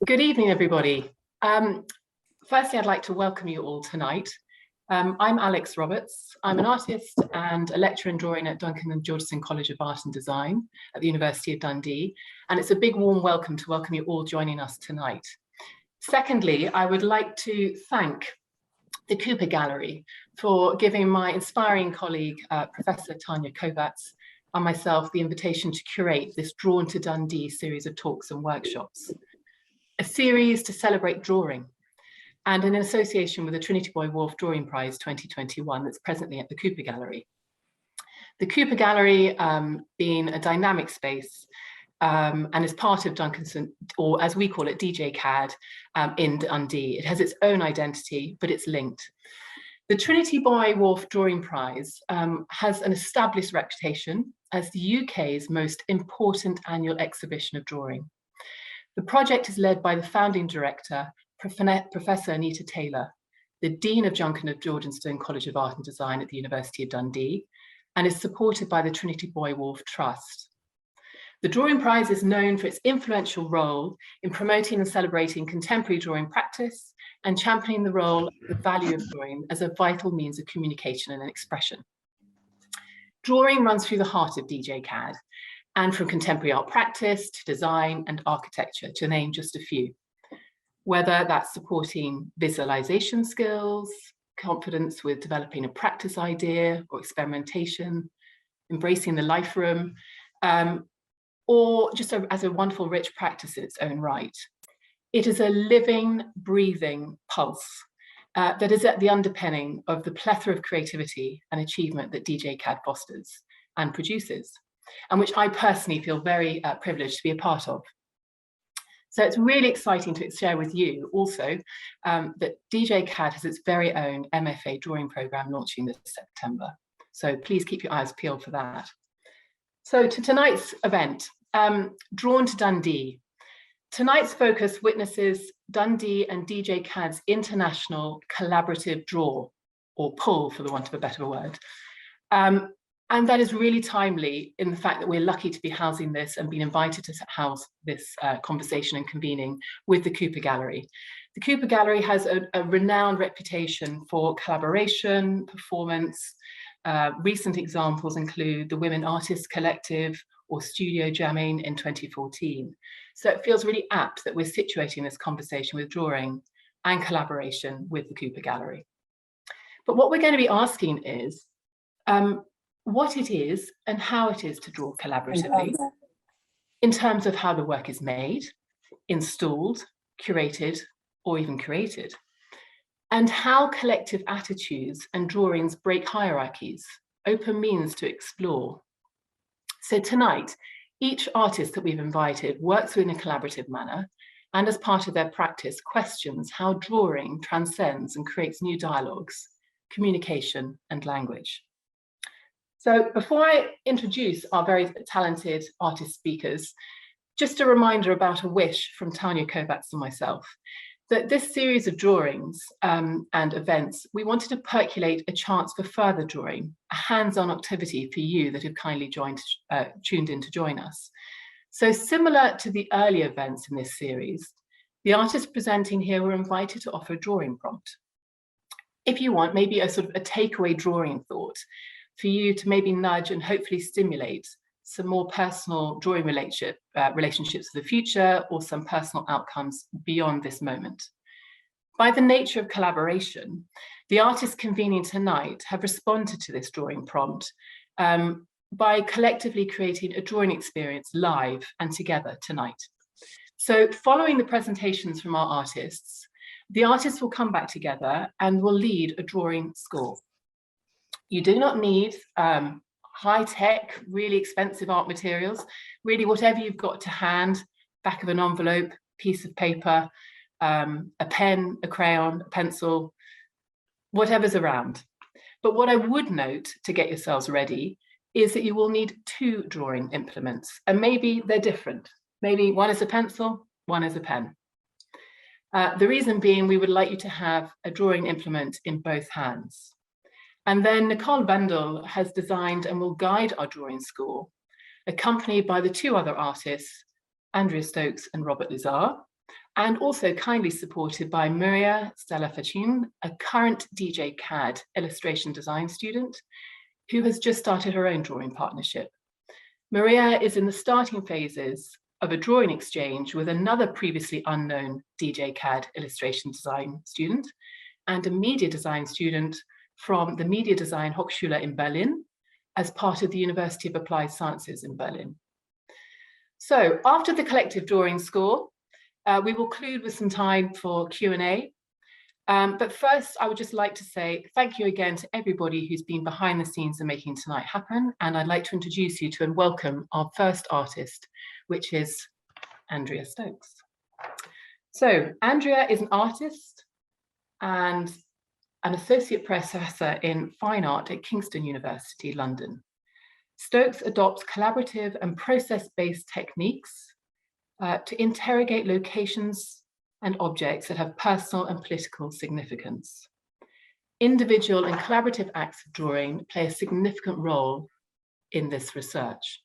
Good evening, everybody. Firstly, I'd like to welcome you all tonight. I'm Alex Roberts. I'm an artist and a lecturer in drawing at Duncan and Georgeson College of Art and Design at the University of Dundee. And it's a big warm welcome to welcome you all joining us tonight. Secondly, I would like to thank the Cooper Gallery for giving my inspiring colleague, Professor Tanya Kovacs, and myself the invitation to curate this Drawn to Dundee series of talks and workshops. A series to celebrate drawing, and in association with the Trinity Boy Wharf Drawing Prize 2021 that's presently at the Cooper Gallery. The Cooper Gallery being a dynamic space and is part of Duncanson, or as we call it, DJ CAD in Dundee. It has its own identity, but it's linked. The Trinity Boy Wharf Drawing Prize has an established reputation as the UK's most important annual exhibition of drawing. The project is led by the founding director, Professor Anita Taylor, the Dean of Duncan of Georgeson College of Art and Design at the University of Dundee, and is supported by the Trinity Boy Wharf Trust. The Drawing Prize is known for its influential role in promoting and celebrating contemporary drawing practice and championing the role of the value of drawing as a vital means of communication and expression. Drawing runs through the heart of DJ CAD, and from contemporary art practice to design and architecture, to name just a few. Whether that's supporting visualization skills, confidence with developing a practice idea or experimentation, embracing the life room, or just as a wonderful, rich practice in its own right. It is a living, breathing pulse that is at the underpinning of the plethora of creativity and achievement that DJ CAD fosters and produces, and which I personally feel very privileged to be a part of. So it's really exciting to share with you also that DJ CAD has its very own MFA drawing program launching this September. So please keep your eyes peeled for that. So to tonight's event, Drawn to Dundee. Tonight's focus witnesses Dundee and DJ CAD's international collaborative draw, or pull for the want of a better word. And that is really timely in the fact that we're lucky to be housing this and being invited to house this conversation and convening with the Cooper Gallery. The Cooper Gallery has a renowned reputation for collaboration, performance. Recent examples include the Women Artists Collective or Studio Jamming in 2014. So it feels really apt that we're situating this conversation with drawing and collaboration with the Cooper Gallery. But what we're going to be asking is, what it is and how it is to draw collaboratively in terms of how the work is made, installed, curated, or even created, and how collective attitudes and drawings break hierarchies, open means to explore. So tonight, each artist that we've invited works in a collaborative manner, and as part of their practice, questions how drawing transcends and creates new dialogues, communication, and language. So before I introduce our very talented artist speakers, just a reminder about a wish from Tanya Kovacs and myself, that this series of drawings and events, we wanted to percolate a chance for further drawing, a hands-on activity for you that have kindly tuned in to join us. So similar to the earlier events in this series, the artists presenting here were invited to offer a drawing prompt. If you want, maybe a sort of a takeaway drawing thought, for you to maybe nudge and hopefully stimulate some more personal drawing relationships for the future, or some personal outcomes beyond this moment. By the nature of collaboration, the artists convening tonight have responded to this drawing prompt by collectively creating a drawing experience live and together tonight. So following the presentations from our artists, the artists will come back together and will lead a drawing score. You do not need high-tech, really expensive art materials. Really, whatever you've got to hand, back of an envelope, piece of paper, a pen, a crayon, a pencil, whatever's around. But what I would note to get yourselves ready is that you will need 2 drawing implements, and maybe they're different. Maybe one is a pencil, one is a pen. The reason being, we would like you to have a drawing implement in both hands. And then Nicole Wendel has designed and will guide our drawing score, accompanied by the 2 other artists, Andrea Stokes and Robert Luzar, and also kindly supported by Maria Stella Fachin, a current DJ CAD illustration design student who has just started her own drawing partnership. Maria is in the starting phases of a drawing exchange with another previously unknown DJ CAD illustration design student and a media design student from the Media Design Hochschule in Berlin as part of the University of Applied Sciences in Berlin. So after the collective drawing score, we will conclude with some time for Q&A. But first, I would just like to say thank you again to everybody who's been behind the scenes in making tonight happen. And I'd like to introduce you to and welcome our first artist, which is Andrea Stokes. So Andrea is an artist and an associate professor in fine art at Kingston University, London. Stokes adopts collaborative and process-based techniques to interrogate locations and objects that have personal and political significance. Individual and collaborative acts of drawing play a significant role in this research.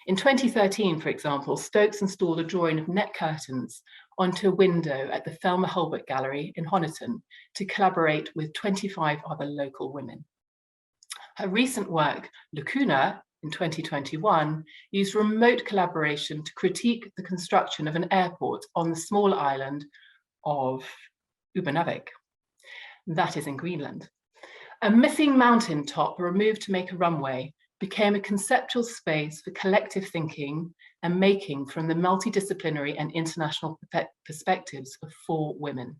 In 2013, for example, Stokes installed a drawing of net curtains onto a window at the Thelma Holbert Gallery in Honiton to collaborate with 25 other local women. Her recent work, Lacuna, in 2021, used remote collaboration to critique the construction of an airport on the small island of Upernavik. That is in Greenland. A missing mountain top removed to make a runway became a conceptual space for collective thinking and making from the multidisciplinary and international perspectives of 4 women.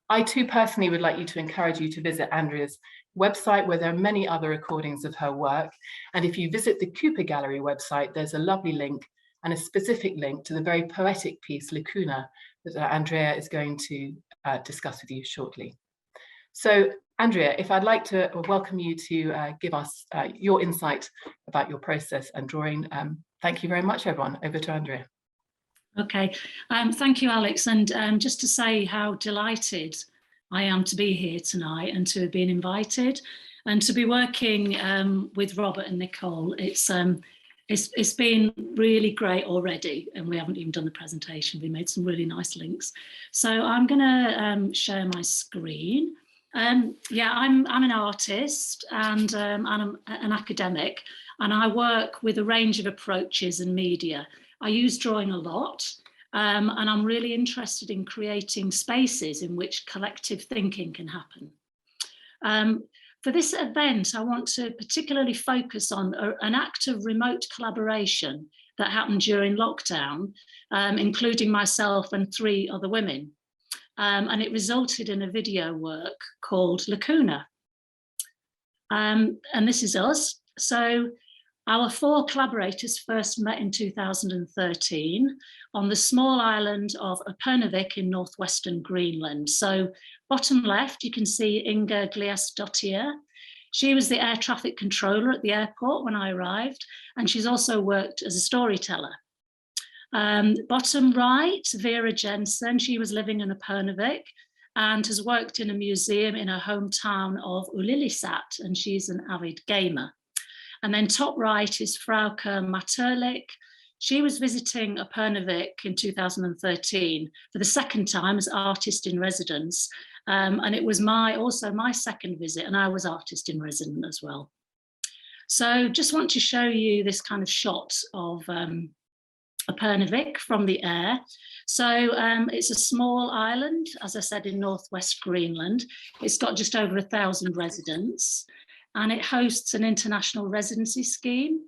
I too personally would like to encourage you to visit Andrea's website, where there are many other recordings of her work. And if you visit the Cooper Gallery website, there's a lovely link and a specific link to the very poetic piece Lacuna that Andrea is going to discuss with you shortly. So Andrea, if I'd like to welcome you to give us your insight about your process and drawing. Thank you very much, everyone. Over to Andrea. Okay, thank you, Alex. And just to say how delighted I am to be here tonight and to have been invited and to be working with Robert and Nicole. It's been really great already, and we haven't even done the presentation. We made some really nice links. So I'm going to share my screen. Yeah, I'm an artist and I'm an academic, and I work with a range of approaches and media. I use drawing a lot, and I'm really interested in creating spaces in which collective thinking can happen. For this event, I want to particularly focus on an act of remote collaboration that happened during lockdown, including myself and 3 other women. And it resulted in a video work called Lacuna. And this is us. So our 4 collaborators first met in 2013 on the small island of Upernavik in northwestern Greenland. So bottom left, you can see Inga Glias-Dottir. She was the air traffic controller at the airport when I arrived, and she's also worked as a storyteller. Bottom right, Vera Jensen. She was living in Upernavik and has worked in a museum in her hometown of Ilulissat, and she's an avid gamer. And then top right is Frauke Materlik. She was visiting Upernavik in 2013 for the second time as artist in residence. And it was also my second visit, and I was artist in residence as well. So just want to show you this kind of shot of Upernavik from the air. So it's a small island, as I said, in northwest Greenland. It's got just over 1,000 residents, and it hosts an international residency scheme.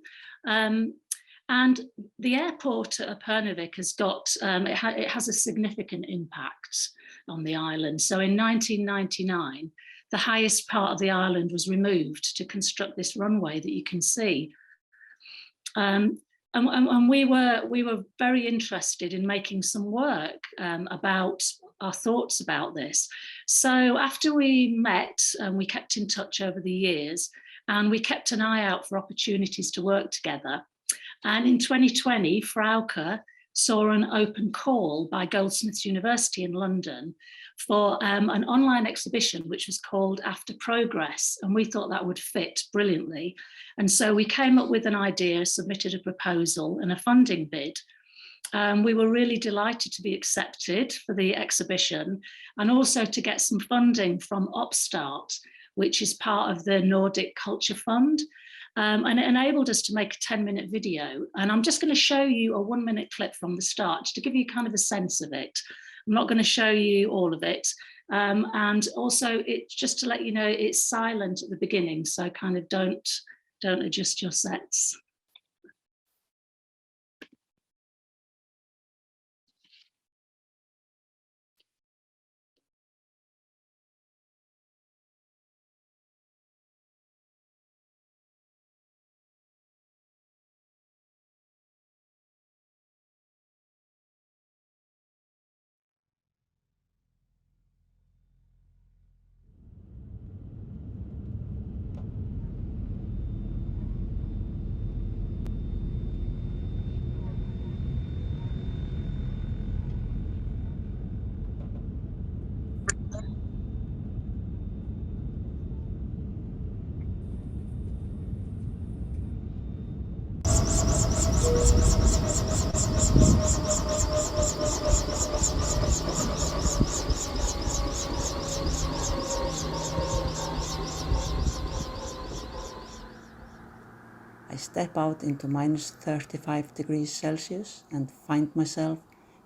And the airport at Upernavik has got, it has a significant impact on the island. So in 1999, the highest part of the island was removed to construct this runway that you can see. And we were very interested in making some work about our thoughts about this. So after we met, and we kept in touch over the years, and we kept an eye out for opportunities to work together. And in 2020, Frauke saw an open call by Goldsmiths University in London for an online exhibition, which was called After Progress. And we thought that would fit brilliantly. And so we came up with an idea, submitted a proposal and a funding bid. We were really delighted to be accepted for the exhibition and also to get some funding from Upstart, which is part of the Nordic Culture Fund. And it enabled us to make a 10-minute video. And I'm just going to show you a 1-minute clip from the start to give you kind of a sense of it. I'm not going to show you all of it. And also, it's just to let you know it's silent at the beginning, so kind of don't adjust your sets. I step out into minus 35 degrees Celsius and find myself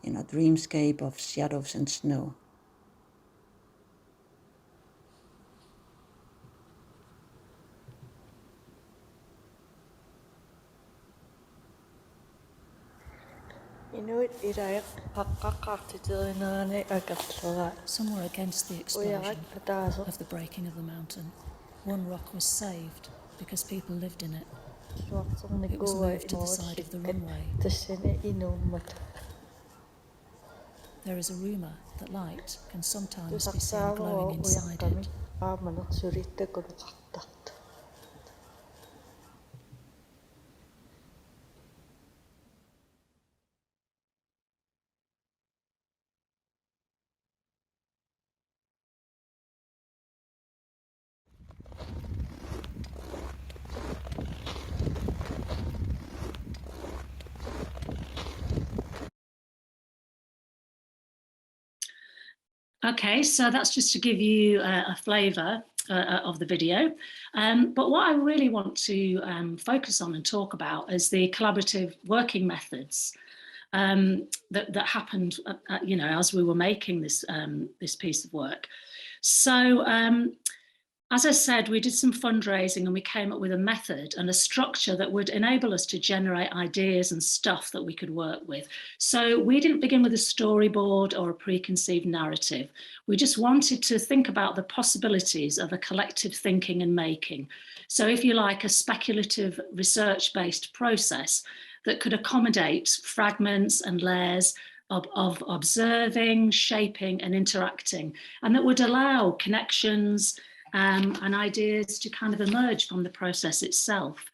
in a dreamscape of shadows and snow. Somewhere against the explosion of the breaking of the mountain, one rock was saved because people lived in it. It was moved to the side of the runway. There is a rumour that light can sometimes be seen glowing inside it. Okay, so that's just to give you a flavour of the video. But what I really want to focus on and talk about is the collaborative working methods that happened, as we were making this this piece of work. So, as I said, we did some fundraising and we came up with a method and a structure that would enable us to generate ideas and stuff that we could work with. So we didn't begin with a storyboard or a preconceived narrative. We just wanted to think about the possibilities of a collective thinking and making. So if you like, a speculative research-based process that could accommodate fragments and layers of observing, shaping and interacting, and that would allow connections and ideas to kind of emerge from the process itself.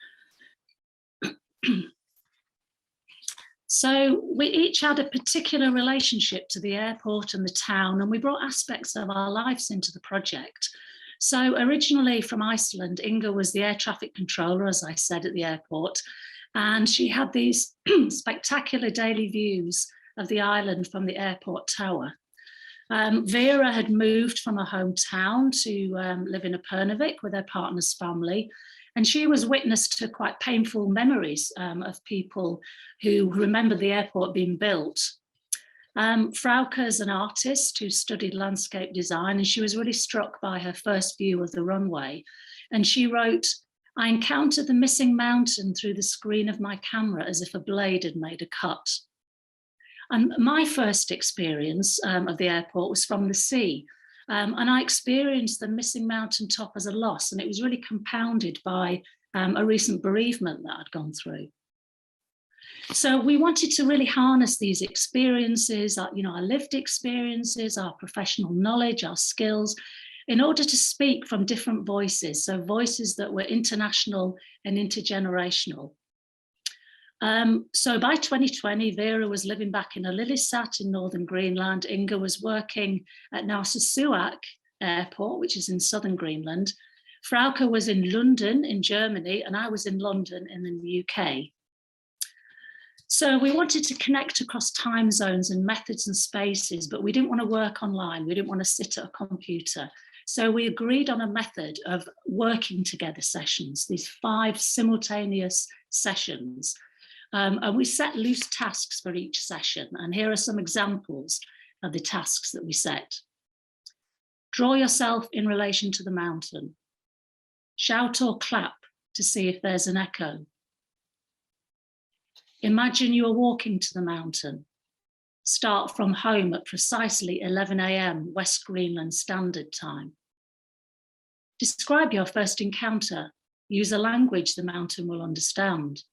So we each had a particular relationship to the airport and the town, and we brought aspects of our lives into the project. So originally from Iceland, Inga was the air traffic controller, as I said, at the airport, and she had these spectacular daily views of the island from the airport tower. Vera had moved from her hometown to live in Upernavik with her partner's family, and she was witness to quite painful memories of people who remember the airport being built. Frauke is an artist who studied landscape design, and she was really struck by her first view of the runway. And she wrote, "I encountered the missing mountain through the screen of my camera as if a blade had made a cut." And my first experience of the airport was from the sea. And I experienced the missing mountaintop as a loss, and it was really compounded by a recent bereavement that I'd gone through. So we wanted to really harness these experiences, our lived experiences, our professional knowledge, our skills, in order to speak from different voices, so voices that were international and intergenerational. So by 2020, Vera was living back in Ilulissat in northern Greenland. Inga was working at Narsarsuaq Airport, which is in southern Greenland. Frauke was in London in Germany, and I was in London in the UK. So we wanted to connect across time zones and methods and spaces, but we didn't want to work online. We didn't want to sit at a computer. So we agreed on a method of working together sessions, these 5 simultaneous sessions. And we set loose tasks for each session. And here are some examples of the tasks that we set. Draw yourself in relation to the mountain. Shout or clap to see if there's an echo. Imagine you are walking to the mountain. Start from home at precisely 11 a.m. West Greenland Standard Time. Describe your first encounter. Use a language the mountain will understand.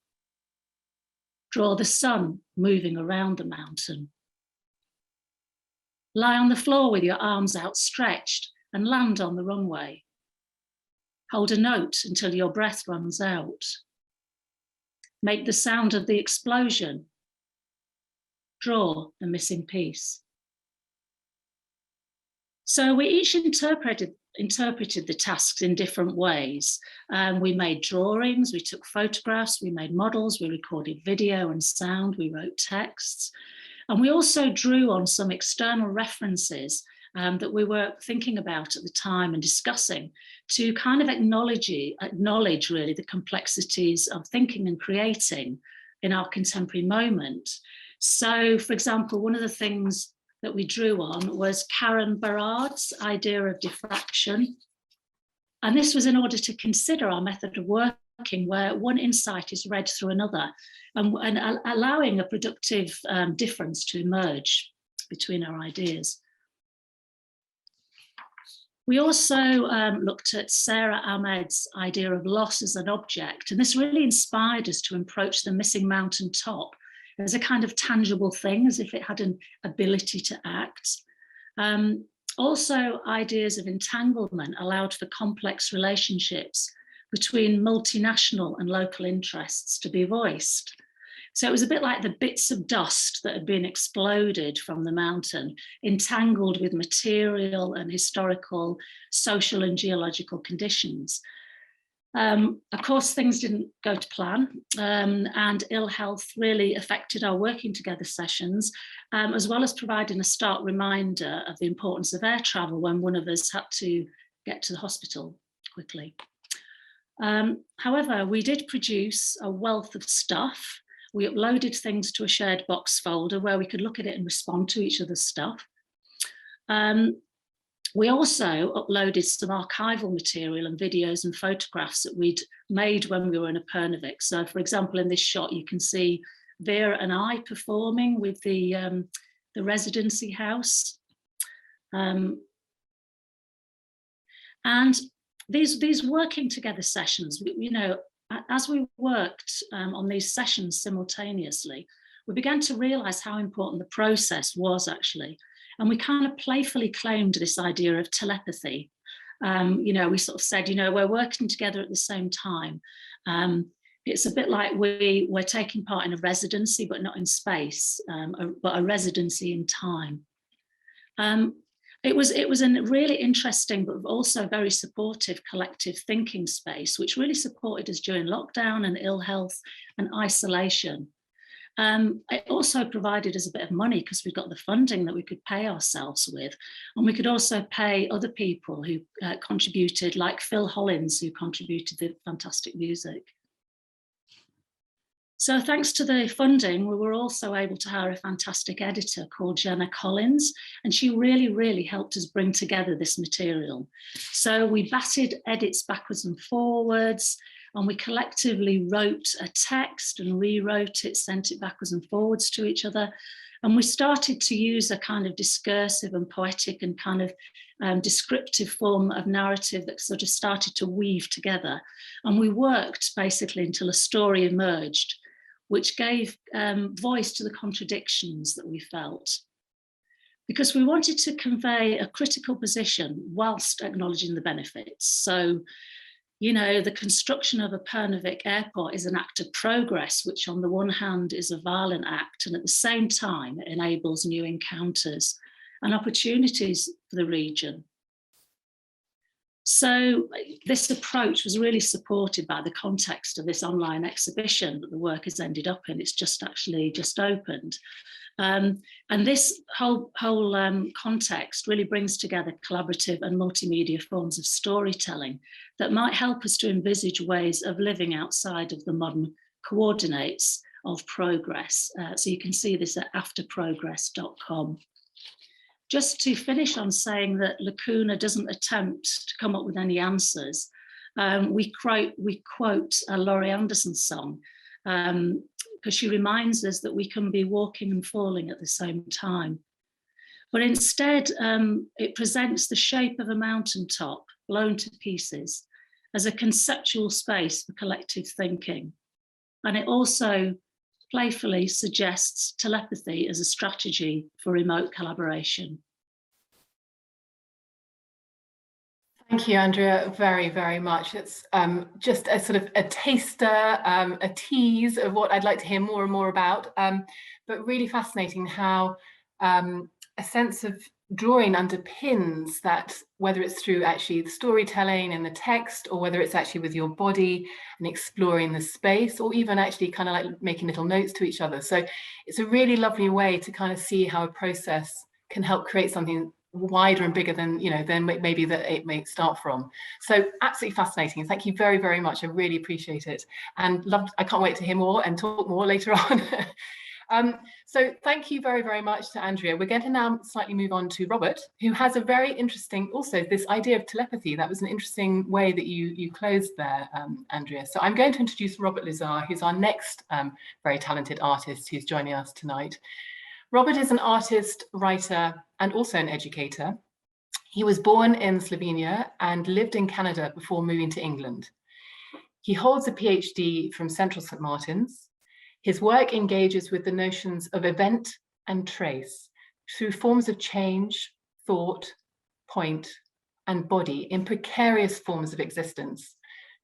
Draw the sun moving around the mountain. Lie on the floor with your arms outstretched and land on the runway. Hold a note until your breath runs out. Make the sound of the explosion. Draw the missing piece. So we each interpreted the tasks in different ways. We made drawings, we took photographs, we made models, we recorded video and sound, we wrote texts. And we also drew on some external references that we were thinking about at the time and discussing to kind of acknowledge really the complexities of thinking and creating in our contemporary moment. So, for example, one of the things that we drew on was Karen Barard's idea of diffraction. And this was in order to consider our method of working where one insight is read through another and allowing a productive difference to emerge between our ideas. We also looked at Sarah Ahmed's idea of loss as an object, and this really inspired us to approach the missing mountain top as a kind of tangible thing, as if it had an ability to act. Also, ideas of entanglement allowed for complex relationships between multinational and local interests to be voiced. So it was a bit like the bits of dust that had been exploded from the mountain, entangled with material and historical, social and geological conditions. Of course, things didn't go to plan, and ill health really affected our working together sessions, as well as providing a stark reminder of the importance of air travel when one of us had to get to the hospital quickly. However, we did produce a wealth of stuff. We uploaded things to a shared box folder where we could look at it and respond to each other's stuff. We also uploaded some archival material and videos and photographs that we'd made when we were in Upernavik. So, for example, in this shot, you can see Vera and I performing with the residency house. And these working together sessions, you know, as we worked on these sessions simultaneously, we began to realize how important the process was actually. And we kind of playfully claimed this idea of telepathy. You know, we sort of said, you know, we're working together at the same time. It's a bit like we're taking part in a residency, but not in space, but a residency in time. It was a really interesting, but also very supportive collective thinking space, which really supported us during lockdown and ill health and isolation. It also provided us a bit of money because we got the funding that we could pay ourselves with. And we could also pay other people who contributed, like Phil Hollins, who contributed the fantastic music. So thanks to the funding, we were also able to hire a fantastic editor called Jenna Collins, and she really, really helped us bring together this material. So we batted edits backwards and forwards, and we collectively wrote a text and rewrote it, sent it backwards and forwards to each other. And we started to use a kind of discursive and poetic and kind of descriptive form of narrative that sort of started to weave together. And we worked basically until a story emerged, which gave voice to the contradictions that we felt. Because we wanted to convey a critical position whilst acknowledging the benefits. So, you know, the construction of Upernavik Airport is an act of progress, which on the one hand is a violent act, and at the same time, it enables new encounters and opportunities for the region. So this approach was really supported by the context of this online exhibition that the work has ended up in. It's just opened. And this whole context really brings together collaborative and multimedia forms of storytelling that might help us to envisage ways of living outside of the modern coordinates of progress. So you can see this at afterprogress.com. Just to finish on saying that Lacuna doesn't attempt to come up with any answers, we quote a Laurie Anderson song, because she reminds us that we can be walking and falling at the same time. But instead, it presents the shape of a mountaintop blown to pieces as a conceptual space for collective thinking. And it also playfully suggests telepathy as a strategy for remote collaboration. Thank you, Andrea, very, very much. It's just a sort of a taster, a tease of what I'd like to hear more and more about, but really fascinating how a sense of drawing underpins that, whether it's through actually the storytelling and the text, or whether it's actually with your body and exploring the space, or even actually kind of like making little notes to each other. So it's a really lovely way to kind of see how a process can help create something wider and bigger than, you know, than maybe that it may start from. So absolutely fascinating. Thank you very, very much. I really appreciate it, and I can't wait to hear more and talk more later on. So thank you very, very much to Andrea. We're going to now slightly move on to Robert, who has a very interesting, also this idea of telepathy. That was an interesting way that you closed there, Andrea. So I'm going to introduce Robert Luzar, who's our next very talented artist who's joining us tonight. Robert is an artist, writer, and also an educator. He was born in Slovenia and lived in Canada before moving to England. He holds a PhD from Central St. Martin's. His work engages with the notions of event and trace through forms of change, thought, point, and body in precarious forms of existence,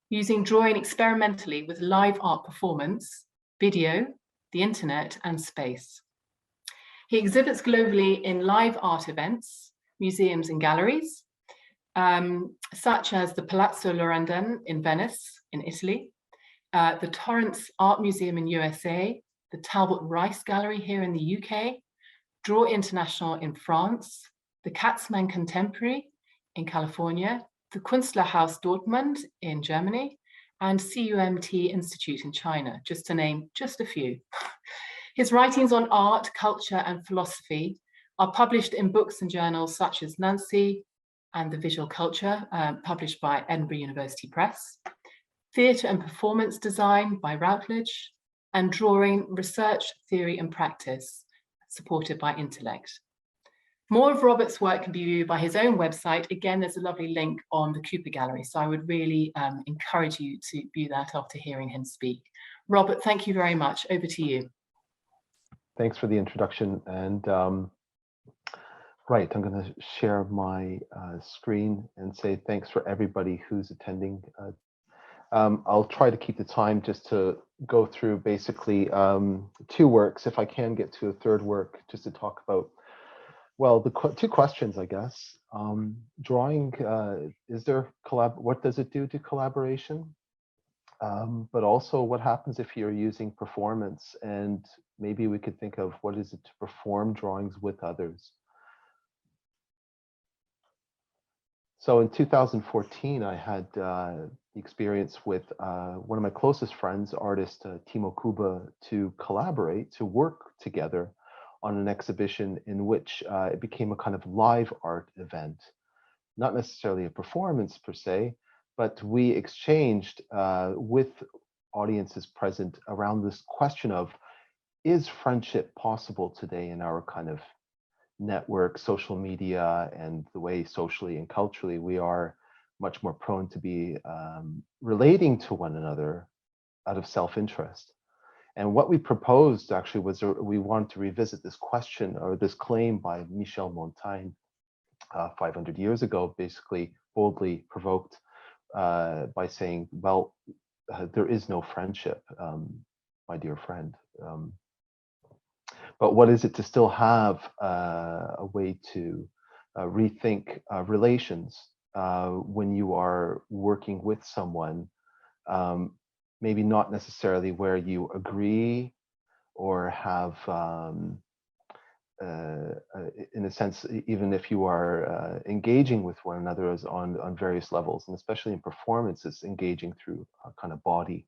using drawing experimentally with live art performance, video, the internet, and space. He exhibits globally in live art events, museums and galleries, such as the Palazzo Lorenzen in Venice, in Italy, the Torrance Art Museum in USA, the Talbot Rice Gallery here in the UK, Draw International in France, the Katzmann Contemporary in California, the Künstlerhaus Dortmund in Germany, and CUMT Institute in China, just to name just a few. His writings on art, culture, and philosophy are published in books and journals such as Nancy and the Visual Culture, published by Edinburgh University Press, Theatre and Performance Design by Routledge, and Drawing, Research, Theory and Practice, supported by Intellect. More of Robert's work can be viewed by his own website. Again, there's a lovely link on the Cooper Gallery, so I would really encourage you to view that after hearing him speak. Robert, thank you very much. Over to you. Thanks for the introduction. And right, I'm going to share my screen and say thanks for everybody who's attending. I'll try to keep the time just to go through basically 2 works, if I can get to a 3rd work, just to talk about, well, the 2 questions, I guess. Drawing, what does it do to collaboration? But also what happens if you're using performance, and maybe we could think of what is it to perform drawings with others. So in 2014, I had the experience with one of my closest friends, artist Timo Kuba, to collaborate, to work together on an exhibition in which it became a kind of live art event, not necessarily a performance per se, but we exchanged with audiences present around this question of, is friendship possible today in our kind of network, social media, and the way socially and culturally we are much more prone to be relating to one another out of self-interest. And what we proposed actually was we wanted to revisit this question, or this claim by Michel Montaigne 500 years ago, basically boldly provoked by saying, well, there is no friendship, my dear friend. But what is it to still have a way to rethink relations when you are working with someone, maybe not necessarily where you agree or have, in a sense, even if you are engaging with one another as on various levels, and especially in performances, engaging through a kind of body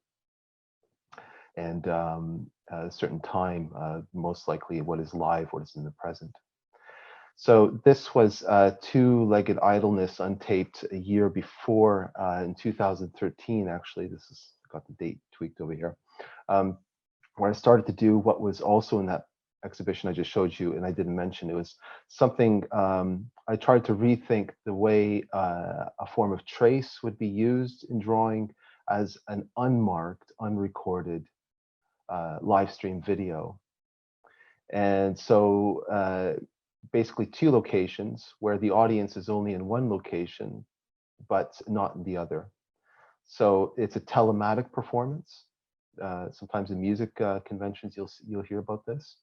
and a certain time, most likely what is live, what is in the present. So this was Two-Legged Idleness Untaped a year before, in 2013, actually. This is, got the date tweaked over here, where I started to do what was also in that exhibition I just showed you, and I didn't mention. It was something, I tried to rethink the way a form of trace would be used in drawing as an unmarked, unrecorded live stream video. And so basically two locations where the audience is only in one location, but not in the other. So it's a telematic performance. Sometimes in music conventions, you'll hear about this.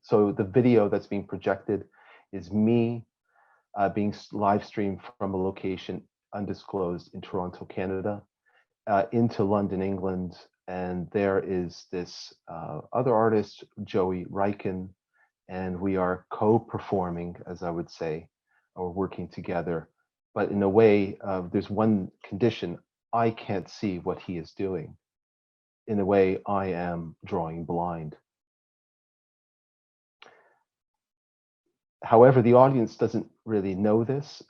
So the video that's being projected is me being live streamed from a location undisclosed in Toronto, Canada, into London, England. And there is this other artist, Joey Riken, and we are co-performing, as I would say, or working together. But in a way, there's one condition: I can't see what he is doing. In a way, I am drawing blind. However, the audience doesn't really know this.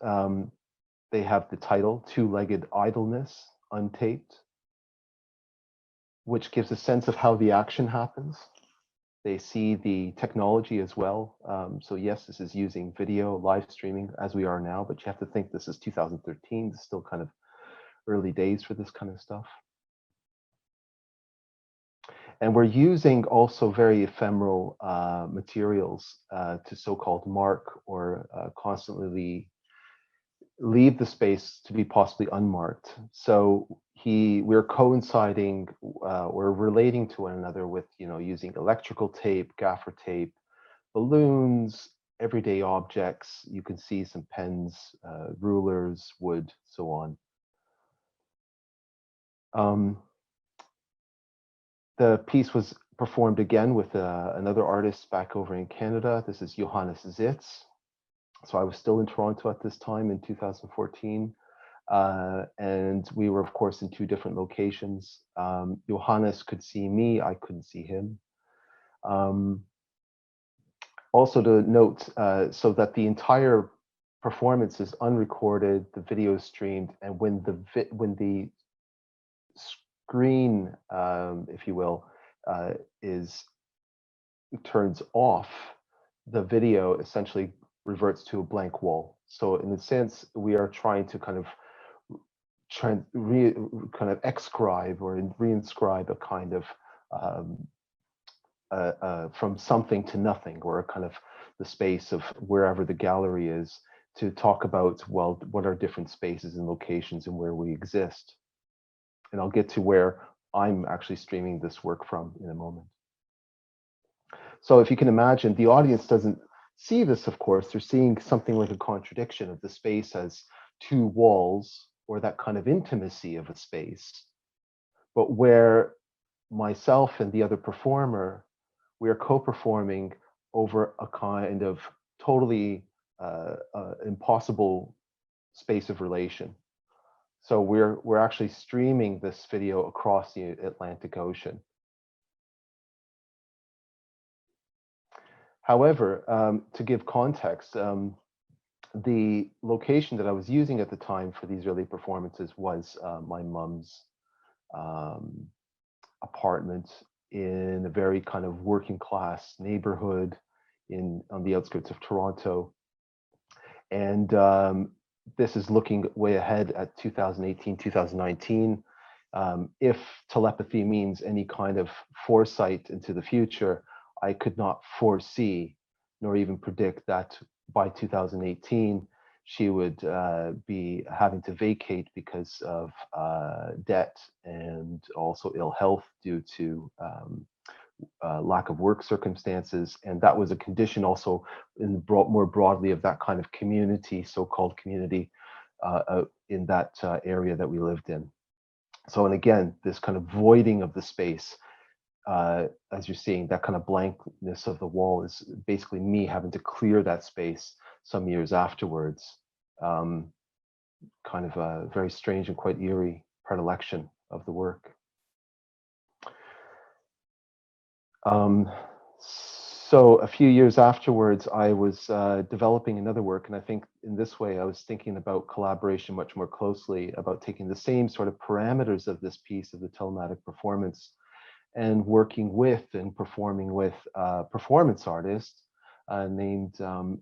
They have the title, Two-Legged Idleness Untaped, which gives a sense of how the action happens. They see the technology as well. So yes, this is using video, live streaming as we are now, but you have to think this is 2013. It's still kind of early days for this kind of stuff. And we're using also very ephemeral materials to so-called mark or constantly leave the space to be possibly unmarked. So we're coinciding or relating to one another with, using electrical tape, gaffer tape, balloons, everyday objects. You can see some pens, rulers, wood, so on. The piece was performed again with another artist back over in Canada. This is Johannes Zitz. So I was still in Toronto at this time in 2014. And we were, of course, in two different locations. Johannes could see me, I couldn't see him. Also to note, so that the entire performance is unrecorded, the video is streamed, and when the screen, if you will, turns off, the video essentially reverts to a blank wall. So in a sense, we are trying to kind of exscribe or reinscribe a kind of from something to nothing, or a kind of the space of wherever the gallery is, to talk about, well, what are different spaces and locations and where we exist. And I'll get to where I'm actually streaming this work from in a moment. So if you can imagine, the audience doesn't see this, of course. They're seeing something like a contradiction of the space as two walls, or that kind of intimacy of a space. But where myself and the other performer, we are co-performing over a kind of totally impossible space of relation. So we're actually streaming this video across the Atlantic Ocean. However, to give context, the location that I was using at the time for these early performances was my mom's apartment in a very kind of working class neighborhood on the outskirts of Toronto. And this is looking way ahead at 2018, 2019. If telepathy means any kind of foresight into the future, I could not foresee nor even predict that by 2018, she would be having to vacate because of debt and also ill health due to lack of work circumstances. And that was a condition also more broadly of that kind of community, so-called community, in that area that we lived in. So, and again, this kind of voiding of the space, as you're seeing, that kind of blankness of the wall is basically me having to clear that space some years afterwards. Kind of a very strange and quite eerie predilection of the work. So a few years afterwards, I was developing another work, and I think in this way I was thinking about collaboration much more closely, about taking the same sort of parameters of this piece of the telematic performance and working with and performing with a performance artist named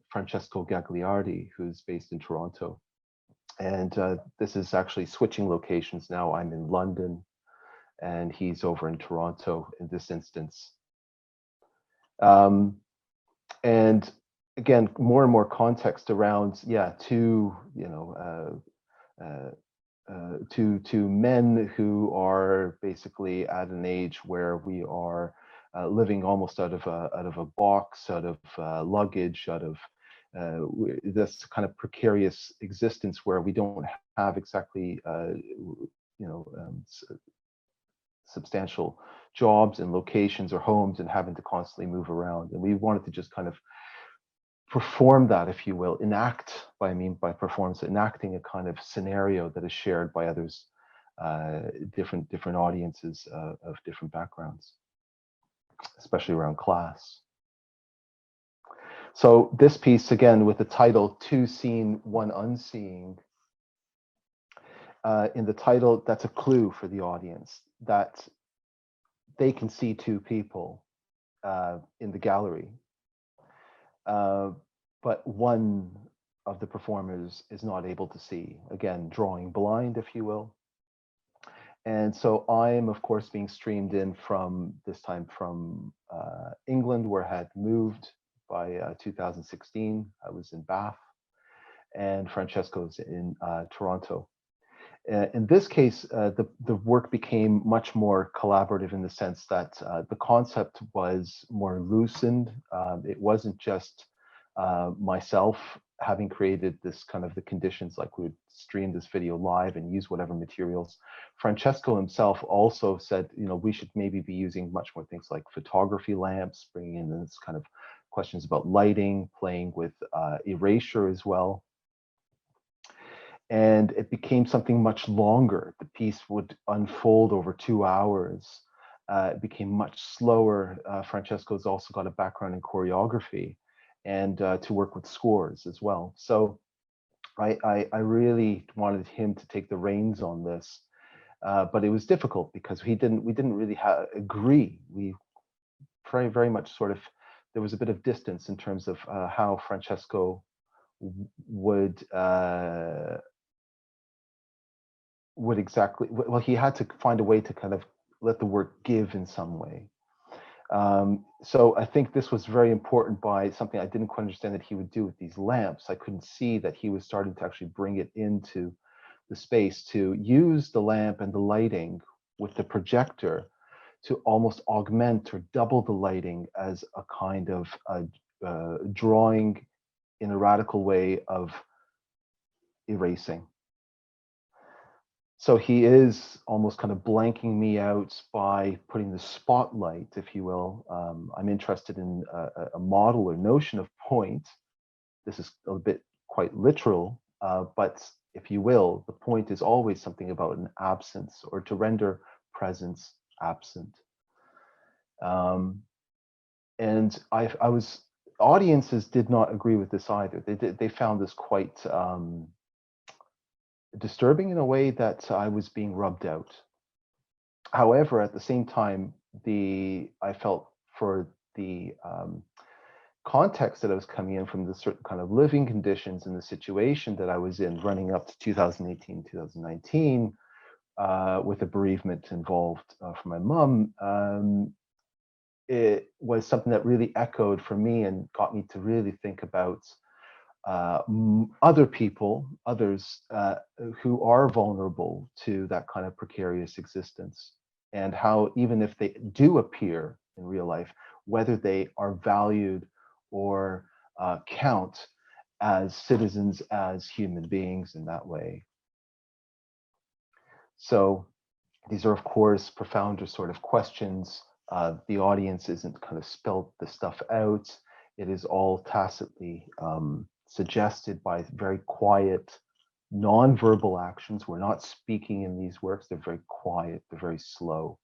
Francesco Gagliardi, who's based in Toronto. And this is actually switching locations now. I'm in London and he's over in Toronto in this instance. And again, more and more context around, two men who are basically at an age where we are living almost out of a box, out of luggage, out of this kind of precarious existence where we don't have exactly substantial jobs and locations or homes, and having to constantly move around. And we wanted to just kind of perform that, if you will, enact, what I mean by performance, enacting a kind of scenario that is shared by others, different audiences of different backgrounds, especially around class. So this piece, again, with the title Two Seen, One Unseeing, in the title, that's a clue for the audience that they can see two people in the gallery, but one of the performers is not able to see, again, drawing blind, if you will. And so I'm, of course, being streamed in from, this time from England, where I had moved by 2016. I was in Bath, and Francesco's in Toronto. In this case, the work became much more collaborative in the sense that the concept was more loosened. It wasn't just myself having created this kind of the conditions, like we would stream this video live and use whatever materials. Francesco himself also said, we should maybe be using much more things like photography lamps, bringing in this kind of questions about lighting, playing with erasure as well. And it became something much longer. The piece would unfold over 2 hours. It became much slower. Francesco's also got a background in choreography and to work with scores as well. So I really wanted him to take the reins on this, but it was difficult because we didn't really agree. We very much sort of, there was a bit of distance in terms of how Francesco would exactly, well, he had to find a way to kind of let the work give in some way. So I think this was very important by something I didn't quite understand that he would do with these lamps. I couldn't see that he was starting to actually bring it into the space, to use the lamp and the lighting with the projector to almost augment or double the lighting as a kind of drawing in a radical way of erasing. So he is almost kind of blanking me out by putting the spotlight, if you will. I'm interested in a model or notion of point. This is a bit quite literal, but if you will, the point is always something about an absence, or to render presence absent. And audiences did not agree with this either. They found this quite disturbing in a way that I was being rubbed out. However, at the same time, I felt for the context that I was coming in from, the certain kind of living conditions and the situation that I was in running up to 2018, 2019, with a bereavement involved for my mom, it was something that really echoed for me and got me to really think about other people, others who are vulnerable to that kind of precarious existence, and how even if they do appear in real life, whether they are valued or count as citizens, as human beings in that way. So these are, of course, profounder sort of questions. The audience isn't kind of spelled the stuff out. It is all tacitly suggested by very quiet, non-verbal actions. We're not speaking in these works. They're very quiet. They're very slow.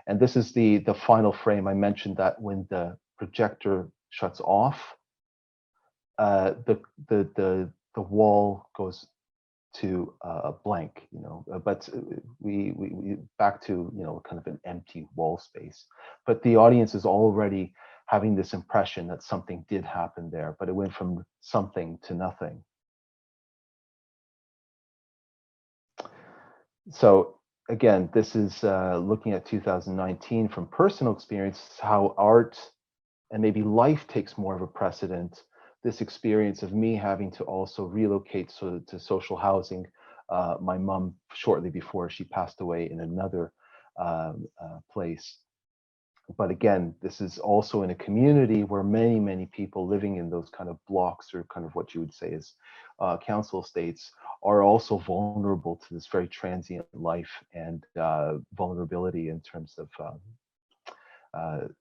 And this is the final frame. I mentioned that when the projector shuts off, the wall goes to a blank, but we back to, kind of an empty wall space. But the audience is already having this impression that something did happen there, but it went from something to nothing. So again, this is looking at 2019 from personal experience, how art and maybe life takes more of a precedent. This experience of me having to also relocate to social housing, my mom shortly before she passed away in another place. But again, this is also in a community where many, many people living in those kind of blocks, or kind of what you would say is council estates, are also vulnerable to this very transient life and vulnerability in terms of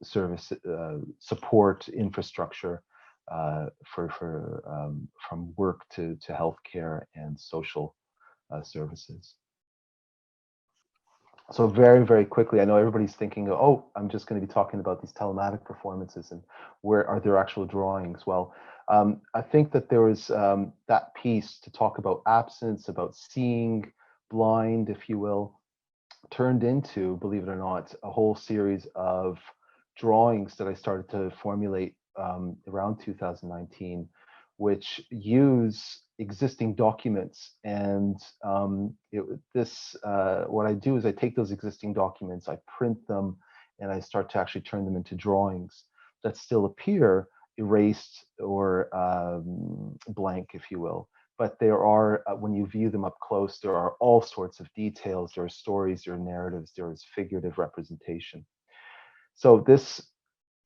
service, support, infrastructure, from work to healthcare and social services. So very, very quickly, I know everybody's thinking, oh, I'm just going to be talking about these telematic performances, and where are there actual drawings? Well, I think that there was that piece to talk about absence, about seeing blind, if you will, turned into, believe it or not, a whole series of drawings that I started to formulate around 2019, which use existing documents. And what I do is I take those existing documents, I print them, and I start to actually turn them into drawings that still appear erased or blank, if you will. But there are, when you view them up close, there are all sorts of details, there are stories, there are narratives, there is figurative representation. So this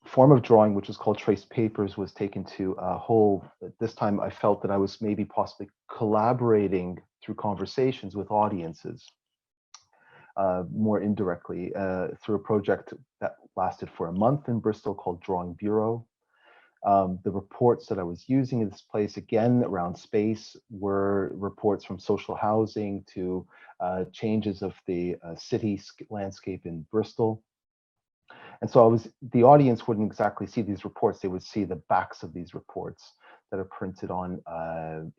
form of drawing, which is called traced papers, was taken to a whole, this time I felt that I was maybe possibly collaborating through conversations with audiences, more indirectly, through a project that lasted for a month in Bristol called Drawing Bureau. The reports that I was using in this place, again, around space, were reports from social housing to changes of the city landscape in Bristol. And so the audience wouldn't exactly see these reports, they would see the backs of these reports that are printed on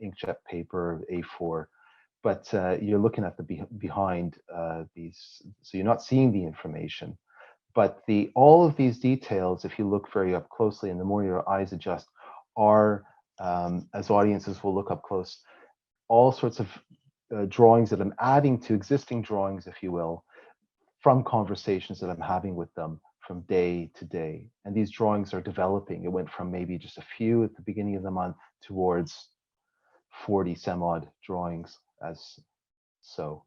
inkjet paper, A4. But you're looking at the behind these, so you're not seeing the information. But all of these details, if you look very up closely, and the more your eyes adjust, are, as audiences will look up close, all sorts of drawings that I'm adding to existing drawings, if you will, from conversations that I'm having with them from day to day. And these drawings are developing. It went from maybe just a few at the beginning of the month towards 40 some odd drawings as so.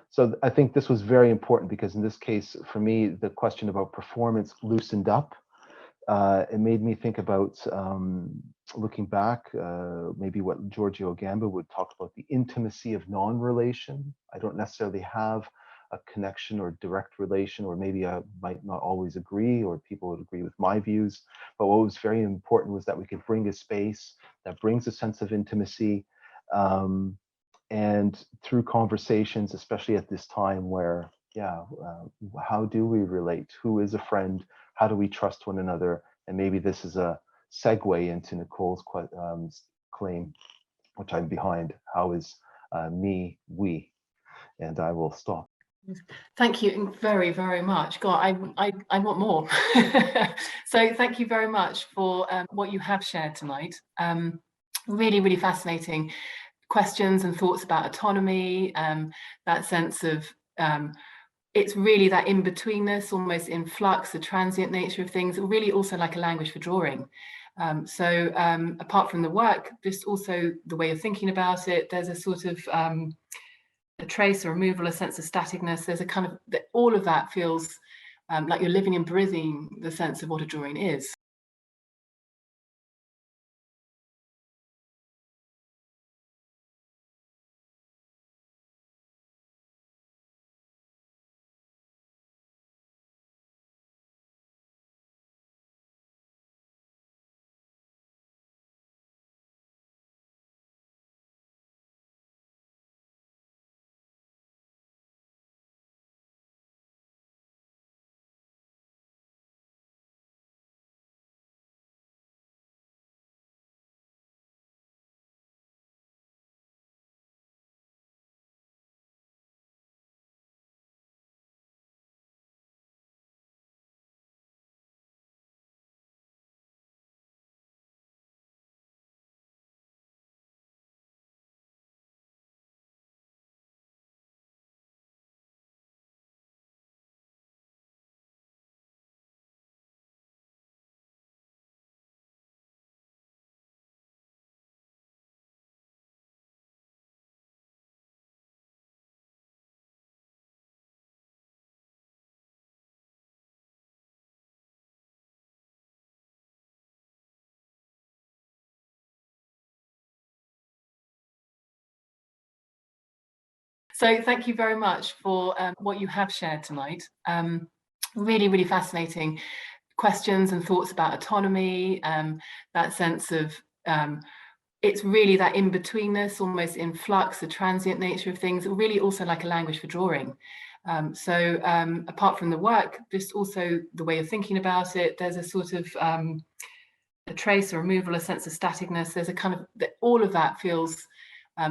So I think this was very important, because in this case, for me, the question about performance loosened up. It made me think about, looking back, maybe what Giorgio Agamben would talk about, the intimacy of non-relation. I don't necessarily have a connection or direct relation, or maybe I might not always agree, or people would agree with my views. But what was very important was that we could bring a space that brings a sense of intimacy, and through conversations, especially at this time where, how do we relate? Who is a friend? How do we trust one another? And maybe this is a segue into Nicole's claim, which I'm behind. How is me, we? And I will stop. Thank you very, very much. God, I want more. So thank you very much for what you have shared tonight. Really, really fascinating questions and thoughts about autonomy, that sense of, it's really that in-betweenness, almost in flux, the transient nature of things, really also like a language for drawing. So apart from the work, just also the way of thinking about it, there's a sort of a trace, a removal, a sense of staticness. There's a kind of, all of that feels like you're living and breathing the sense of what a drawing is. So thank you very much for what you have shared tonight. Really, really fascinating questions and thoughts about autonomy, that sense of it's really that in-betweenness, almost in flux, the transient nature of things, really also like a language for drawing. So apart from the work, just also the way of thinking about it, there's a sort of a trace, a removal, a sense of staticness. There's a kind of, all of that feels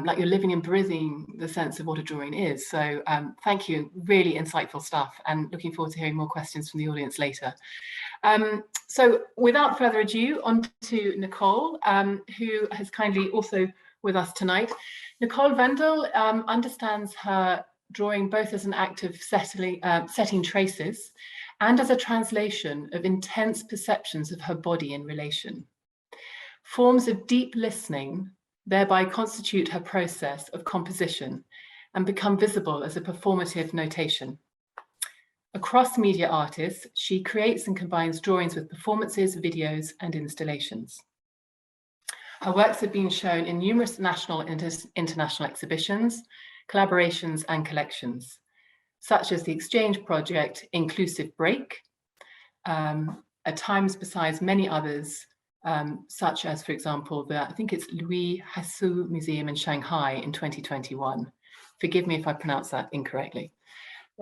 like you're living and breathing the sense of what a drawing is. So thank you, really insightful stuff, and looking forward to hearing more questions from the audience later. So without further ado, on to Nicole, who has kindly also with us tonight. Nicole Wendel understands her drawing both as an act of setting traces and as a translation of intense perceptions of her body in relation. Forms of deep listening thereby constitute her process of composition and become visible as a performative notation. A cross-media artist, she creates and combines drawings with performances, videos, and installations. Her works have been shown in numerous national and international exhibitions, collaborations, and collections, such as the exchange project Inclusive Break, at times besides many others, such as, for example, I think it's Louis Hassou Museum in Shanghai in 2021. Forgive me if I pronounce that incorrectly.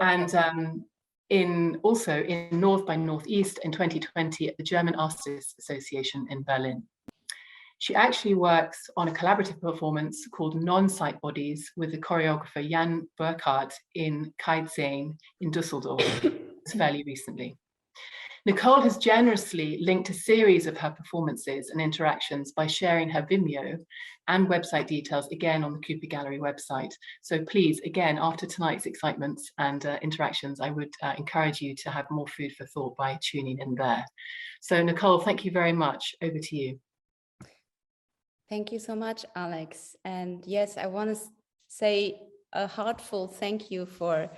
Okay. And also in North by Northeast in 2020 at the German Artists Association in Berlin. She actually works on a collaborative performance called Non-Sight Bodies with the choreographer Jan Burkhardt in Kaizen in Düsseldorf fairly recently. Nicole has generously linked a series of her performances and interactions by sharing her Vimeo and website details again on the Cooper Gallery website. So please, again, after tonight's excitements and interactions, I would encourage you to have more food for thought by tuning in there. So Nicole, thank you very much. Over to you. Thank you so much, Alex. And yes, I want to say a heartfelt thank you for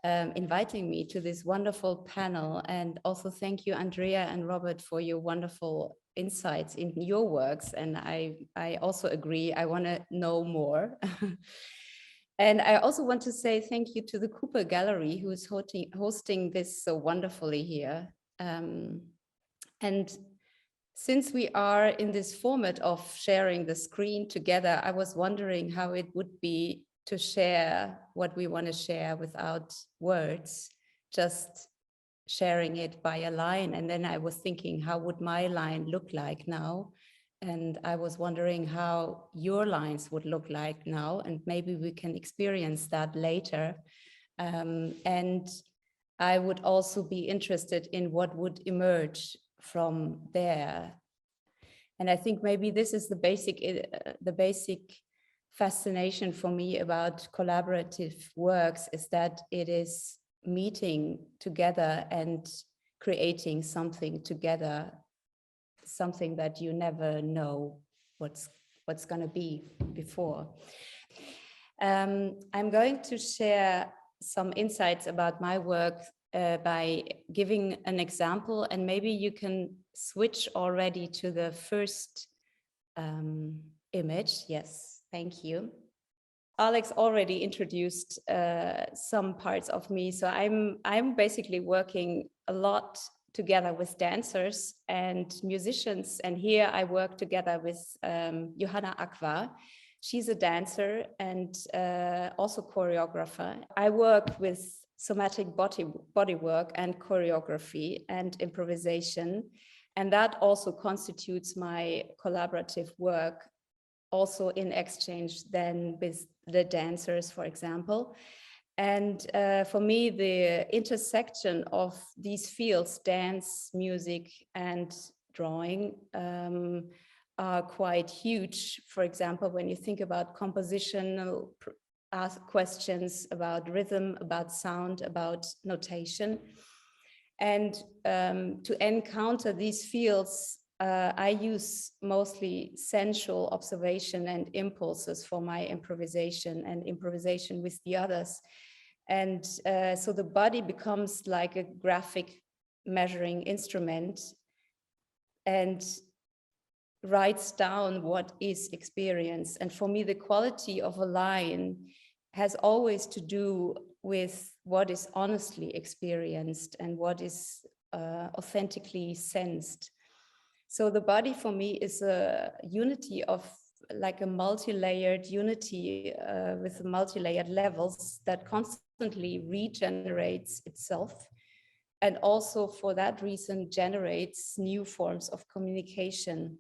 inviting me to this wonderful panel. And also thank you, Andrea and Robert, for your wonderful insights in your works. And I also agree, I want to know more. And I also want to say thank you to the Cooper Gallery, who is hosting this so wonderfully here. And since we are in this format of sharing the screen together, I was wondering how it would be to share what we want to share without words, just sharing it by a line. And then I was thinking, how would my line look like now? And I was wondering how your lines would look like now, and maybe we can experience that later. And I would also be interested in what would emerge from there. And I think maybe this is the basic fascination for me about collaborative works, is that it is meeting together and creating something together, something that you never know what's going to be before. I'm going to share some insights about my work by giving an example, and maybe you can switch already to the first image. Yes, thank you. Alex already introduced some parts of me. So I'm basically working a lot together with dancers and musicians. And here I work together with Johanna Aqua. She's a dancer and also choreographer. I work with somatic body work and choreography and improvisation. And that also constitutes my collaborative work, also in exchange then with the dancers, for example. And for me, the intersection of these fields, dance, music, and drawing, are quite huge. For example, when you think about compositional ask questions about rhythm, about sound, about notation. And to encounter these fields, I use mostly sensual observation and impulses for my improvisation and improvisation with the others. And so the body becomes like a graphic measuring instrument and writes down what is experienced. And for me, the quality of a line has always to do with what is honestly experienced and what is authentically sensed. So the body for me is a unity of, like a multi-layered unity with multi-layered levels that constantly regenerates itself, and also for that reason generates new forms of communication.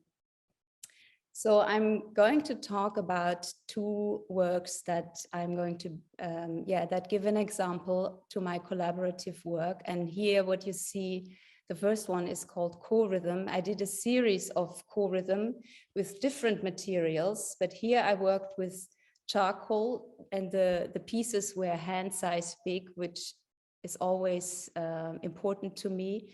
So I'm going to talk about two works that I'm going to, that give an example to my collaborative work. And here what you see, the first one is called co-rhythm. I did a series of co-rhythm with different materials, but here I worked with charcoal, and the pieces were hand size big, which is always important to me.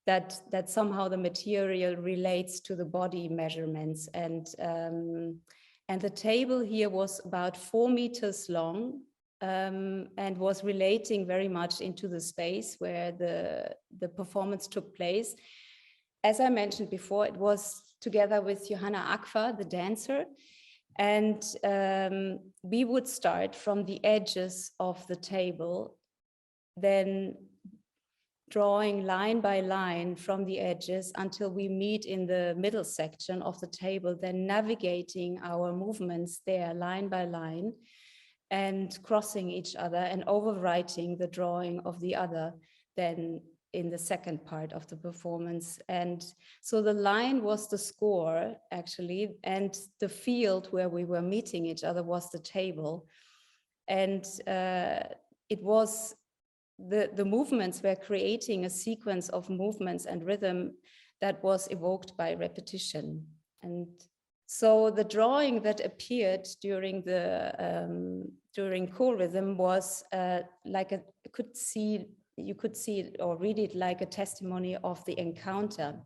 That somehow the material relates to the body measurements, and the table here was about 4 meters long, and was relating very much into the space where the performance took place. As I mentioned before, it was together with Johanna Aqua, the dancer, and we would start from the edges of the table, then drawing line by line from the edges until we meet in the middle section of the table, then navigating our movements there line by line and crossing each other and overwriting the drawing of the other then in the second part of the performance. And so the line was the score actually, and the field where we were meeting each other was the table. And it was the movements were creating a sequence of movements and rhythm that was evoked by repetition. And so the drawing that appeared during co-rhythm was like you could see it or read it like a testimony of the encounter.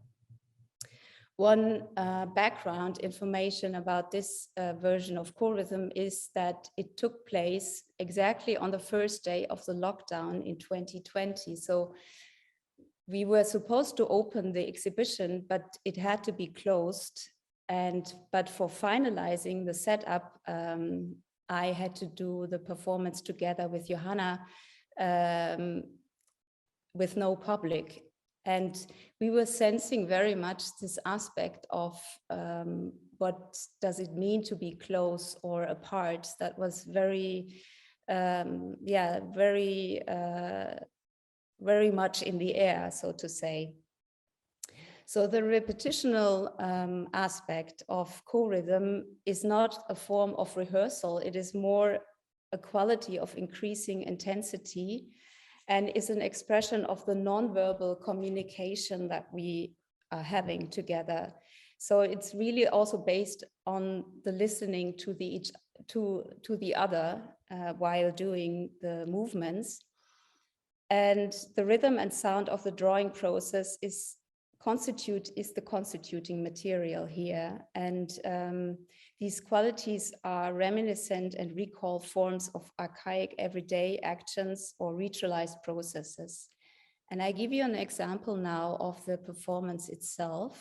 One background information about this version of co-rhythm is that it took place exactly on the first day of the lockdown in 2020. So we were supposed to open the exhibition, but it had to be closed. But for finalizing the setup, I had to do the performance together with Johanna with no public. And we were sensing very much this aspect of what does it mean to be close or apart. That was very, very much in the air, so to say. So the repetitional aspect of co-rhythm is not a form of rehearsal. It is more a quality of increasing intensity, and is an expression of the nonverbal communication that we are having together. So it's really also based on the listening to the other while doing the movements. And the rhythm and sound of the drawing process is the constituting material here. And these qualities are reminiscent and recall forms of archaic everyday actions or ritualized processes. And I give you an example now of the performance itself.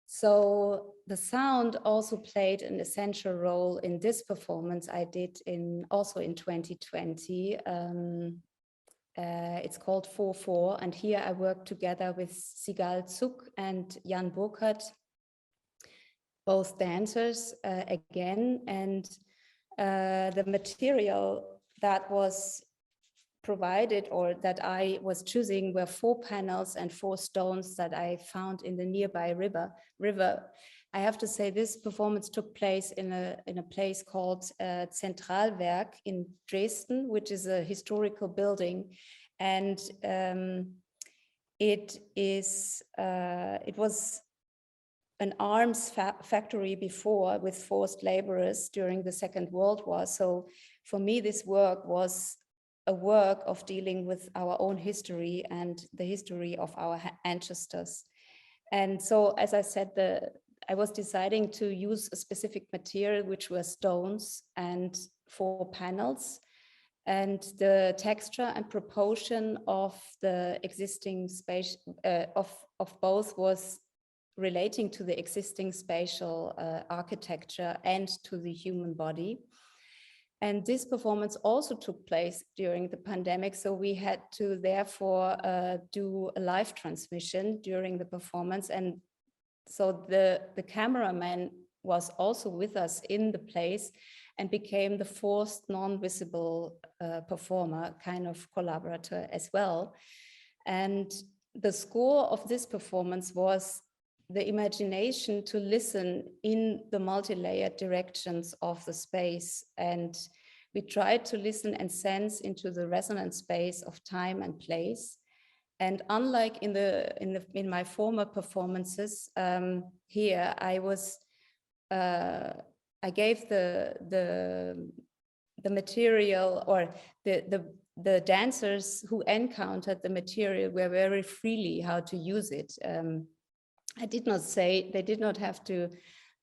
So the sound also played an essential role in this performance I did also in 2020. It's called 4/4, and here I worked together with Sigal Zuk and Jan Burkhardt, both dancers again. And the material that was provided or that I was choosing were 4 panels and 4 stones that I found in the nearby river. I have to say this performance took place in a place called Zentralwerk in Dresden, which is a historical building, and it was an arms factory before with forced laborers during the Second World War. So for me, this work was a work of dealing with our own history and the history of our ancestors. And so, as I said, I was deciding to use a specific material, which were stones and 4 panels. And the texture and proportion of the existing space of both was relating to the existing spatial architecture and to the human body. And this performance also took place during the pandemic, so we had to therefore do a live transmission during the performance. And so the cameraman was also with us in the place and became the 4th non-visible performer, kind of collaborator as well. And the score of this performance was the imagination to listen in the multi-layered directions of the space. And we tried to listen and sense into the resonant space of time and place. And unlike in my former performances, here I gave the material, or the dancers who encountered the material were very freely how to use it. I did not say, they did not have to,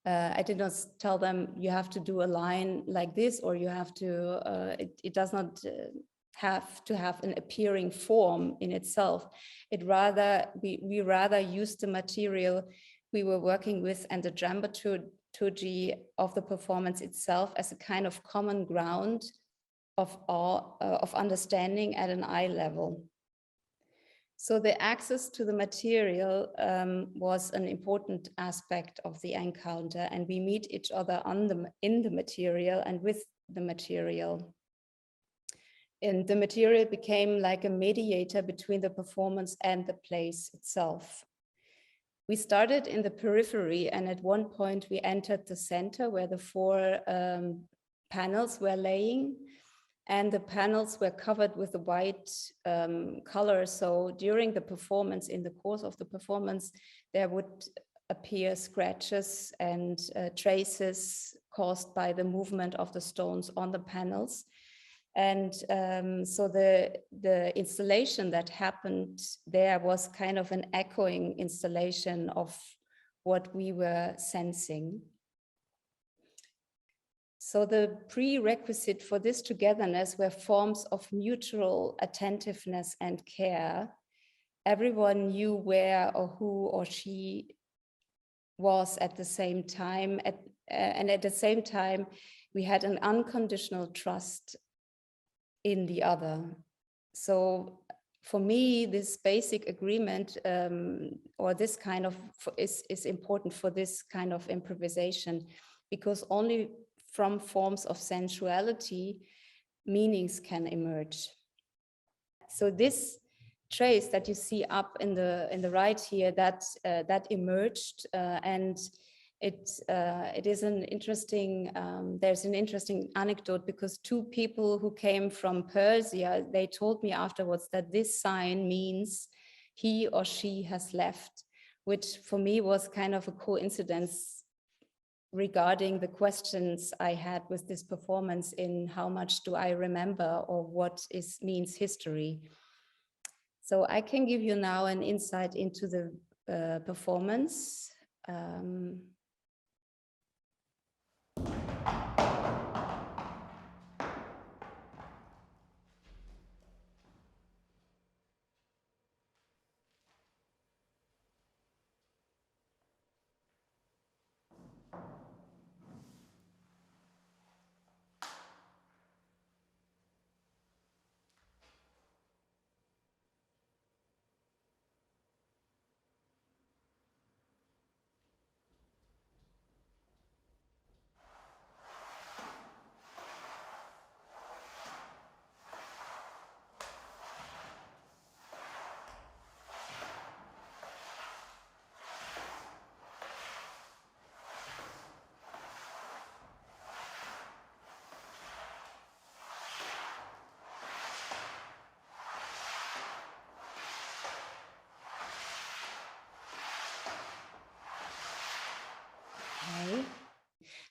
I did not tell them you have to do a line like this, or you have to, it does not have to have an appearing form in itself. We rather used the material we were working with and the dramaturgy of the performance itself as a kind of common ground of understanding at an eye level. So the access to the material was an important aspect of the encounter, and we meet each other in the material and with the material. And the material became like a mediator between the performance and the place itself. We started in the periphery, and at one point we entered the center where the 4 panels were laying. And the panels were covered with a white color. So during the performance, in the course of the performance, there would appear scratches and traces caused by the movement of the stones on the panels. And so the installation that happened there was kind of an echoing installation of what we were sensing. So the prerequisite for this togetherness were forms of mutual attentiveness and care. Everyone knew where or who or she was at the same time. And at the same time, we had an unconditional trust in the other. So for me, this basic agreement or this kind of is important for this kind of improvisation, because only from forms of sensuality, meanings can emerge. So this trace that you see up in the right here, that emerged, and it is an interesting. There's an interesting anecdote, because 2 people who came from Persia, they told me afterwards that this sign means he or she has left, which for me was kind of a coincidence regarding the questions I had with this performance in how much do I remember, or what means history. So I can give you now an insight into the performance.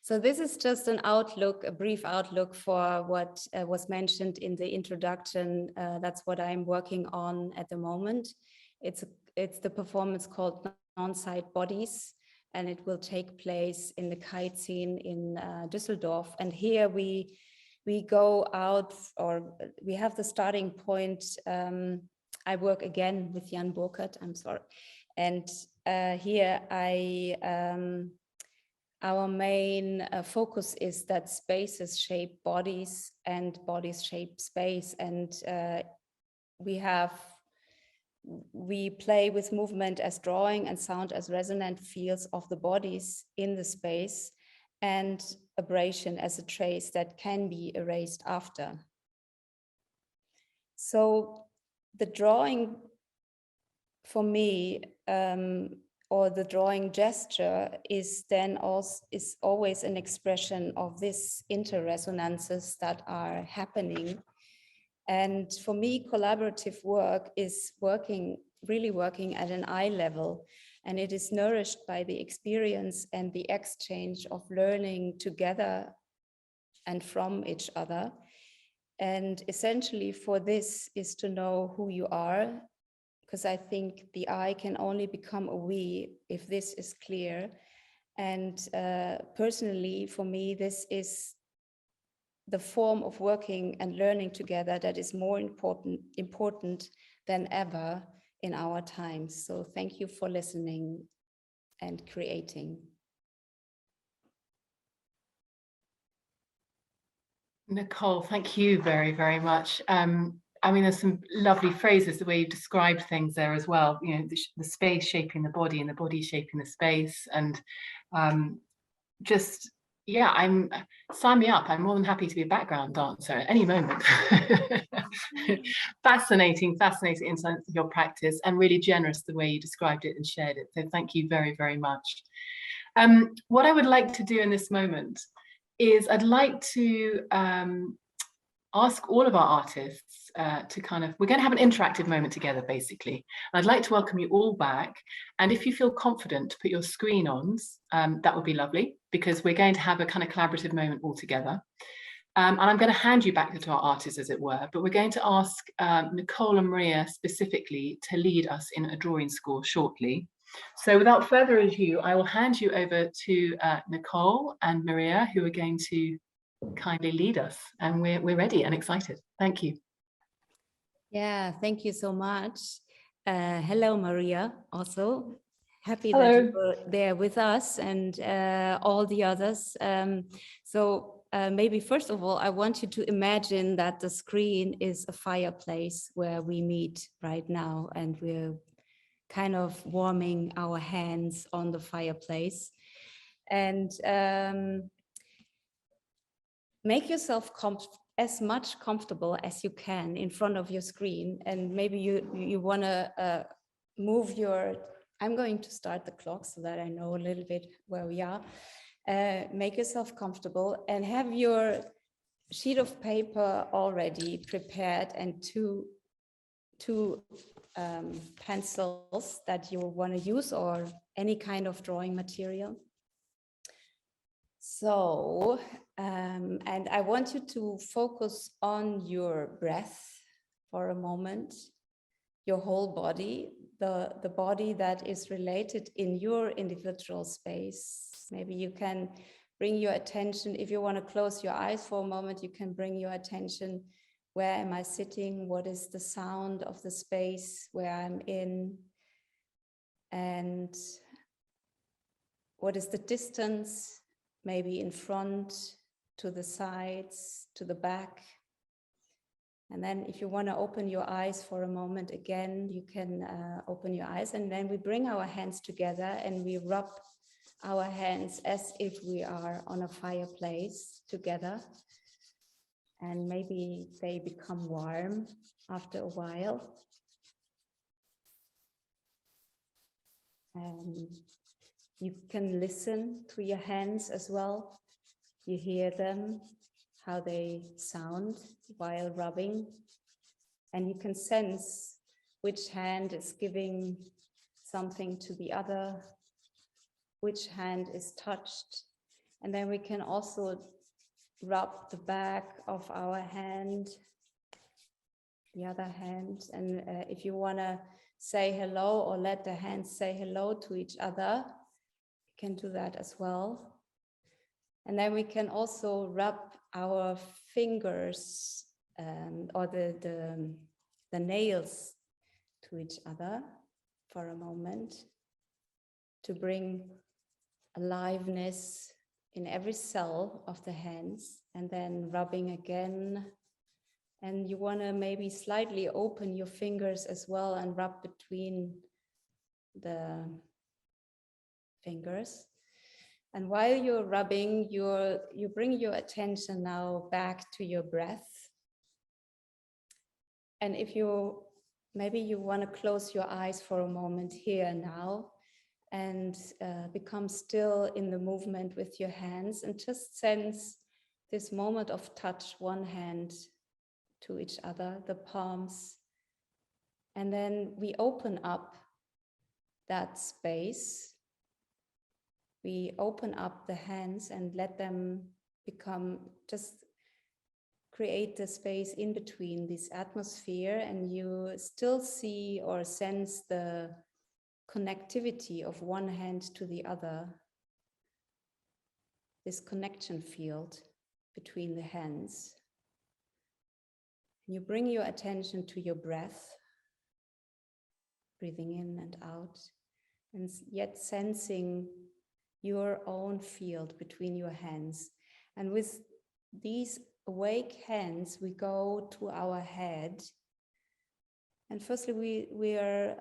So this is just an outlook, a brief outlook for what was mentioned in the introduction. That's what I'm working on at the moment. It's the performance called Non-Side Bodies, and it will take place in the kite scene in Düsseldorf. And here we go out, or we have the starting point. I work again with Jan Burkert, I'm sorry. And here our main focus is that spaces shape bodies and bodies shape space. And we play with movement as drawing and sound as resonant fields of the bodies in the space, and abrasion as a trace that can be erased after. So the drawing for me, or the drawing gesture, is then also always an expression of these interresonances that are happening. And for me, collaborative work is really working at an eye level, and it is nourished by the experience and the exchange of learning together and from each other. And essentially for this is to know who you are, because I think the I can only become a we if this is clear. And personally, for me, this is the form of working and learning together that is more important than ever in our times. So thank you for listening and creating. Nicole, thank you very, very much. I mean, there's some lovely phrases, the way you described things there as well. You know, the space shaping the body and the body shaping the space. And just, yeah, sign me up. I'm more than happy to be a background dancer at any moment. Fascinating insight of your practice, and really generous the way you described it and shared it. So thank you very, very much. What I would like to do in this moment is I'd like to ask all of our artists to we're going to have an interactive moment together, basically. I'd like to welcome you all back. And if you feel confident to put your screen on, that would be lovely, because we're going to have a kind of collaborative moment all together. And I'm going to hand you back to our artists, as it were, but we're going to ask Nicole and Maria specifically to lead us in a drawing score shortly. So without further ado, I will hand you over to Nicole and Maria, who are going to kindly lead us, and we're ready and excited. Thank you. Yeah, thank you so much. Hello, Maria, also. Happy Hello. that you were there with us, and all the others. Maybe first of all, I want you to imagine that the screen is a fireplace where we meet right now, and we're kind of warming our hands on the fireplace. And make yourself as much comfortable as you can in front of your screen. And maybe you want to move I'm going to start the clock so that I know a little bit where we are. Make yourself comfortable and have your sheet of paper already prepared, and two pencils that you want to use, or any kind of drawing material. So, and I want you to focus on your breath for a moment, your whole body, the body that is related in your individual space. Maybe you can bring your attention, if you want to close your eyes for a moment, you can bring your attention, where am I sitting? What is the sound of the space where I'm in? And what is the distance? Maybe in front, to the sides, to the back. And then if you want to open your eyes for a moment again, you can open your eyes, and then we bring our hands together and we rub our hands as if we are on a fireplace together. And maybe they become warm after a while. And you can listen to your hands as well. You hear them, how they sound while rubbing. And you can sense which hand is giving something to the other, which hand is touched, And then we can also rub the back of our hand, the other hand. And if you want to say hello or let the hands say hello to each other, you can do that as well. And then we can also rub our fingers or the nails to each other for a moment to bring aliveness in every cell of the hands, and then rubbing again. And you want to maybe slightly open your fingers as well and rub between the fingers. And while you're rubbing, you bring your attention now back to your breath. And if maybe you want to close your eyes for a moment here now and become still in the movement with your hands and just sense this moment of touch, one hand to each other, the palms. And then we open up that space. We open up the hands and let them just create the space in between this atmosphere, and you still see or sense the connectivity of one hand to the other, this connection field between the hands. You bring your attention to your breath, breathing in and out, and yet sensing your own field between your hands. And with these awake hands, we go to our head. And firstly, we are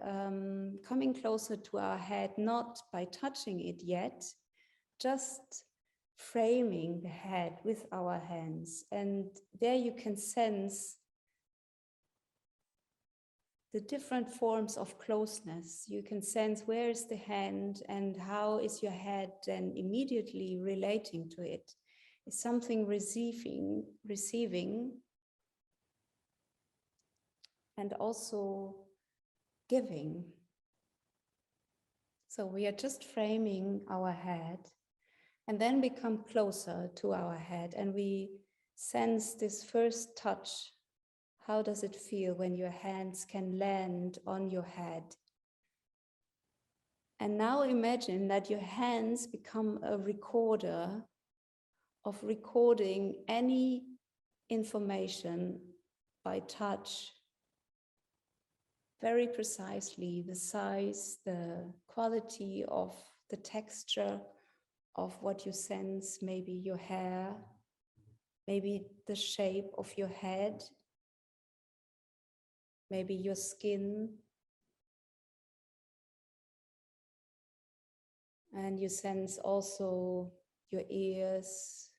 coming closer to our head, not by touching it yet, just framing the head with our hands. And there you can sense the different forms of closeness. You can sense where is the hand and how is your head then immediately relating to it. Is something receiving, and also giving. So we are just framing our head and then we come closer to our head and we sense this first touch. How does it feel when your hands can land on your head? And now imagine that your hands become a recorder of recording any information by touch, very precisely, the size, the quality of the texture of what you sense, maybe your hair, maybe the shape of your head, maybe your skin. And you sense also your ears,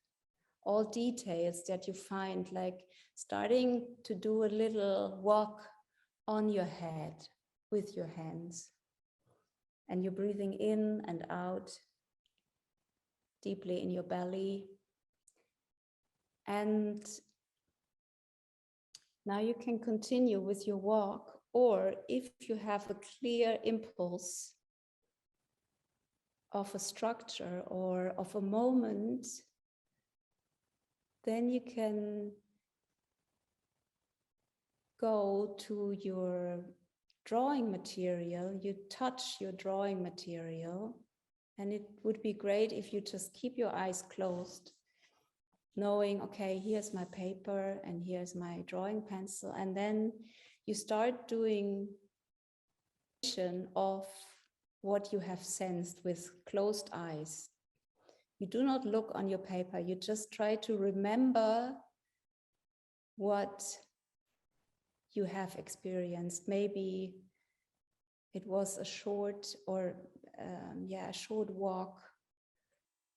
all details that you find, like starting to do a little walk on your head with your hands. And you're breathing in and out deeply in your belly. And now you can continue with your walk, or if you have a clear impulse of a structure or of a moment, then you can go to your drawing material. You touch your drawing material, and it would be great if you just keep your eyes closed, knowing, okay, here's my paper and here's my drawing pencil, and then you start doing of what you have sensed with closed eyes. You do not look on your paper, you just try to remember what you have experienced. Maybe it was a short a short walk,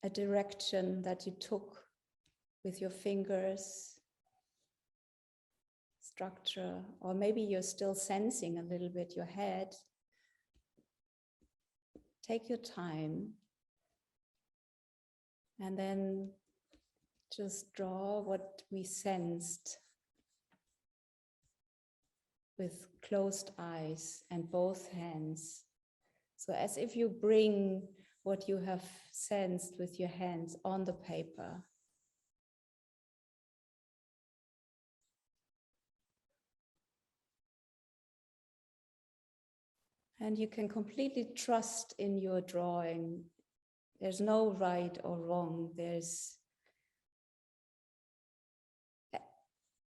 a direction that you took with your fingers, structure, or maybe you're still sensing a little bit your head. Take your time and then just draw what we sensed with closed eyes and both hands. So as if you bring what you have sensed with your hands on the paper. And you can completely trust in your drawing. There's no right or wrong. There's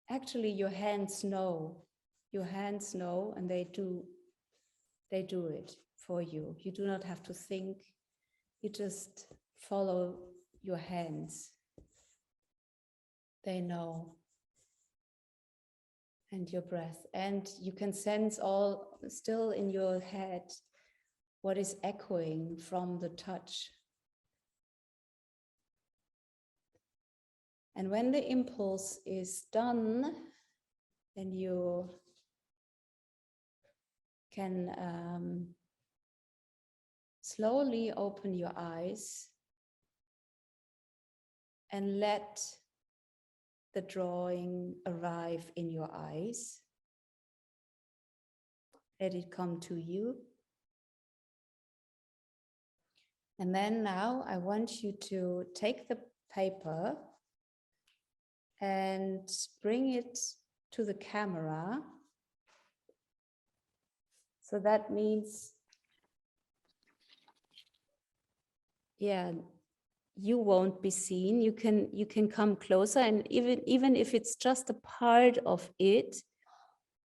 actually your hands know. Your hands know, and they do it for you. You do not have to think. You just follow your hands. They know. And your breath. And you can sense all still in your head what is echoing from the touch. And when the impulse is done, then you can slowly open your eyes and let the drawing arrive in your eyes. Let it come to you. And then now I want you to take the paper and bring it to the camera. So that means, yeah, you won't be seen. You can come closer, and even if it's just a part of it,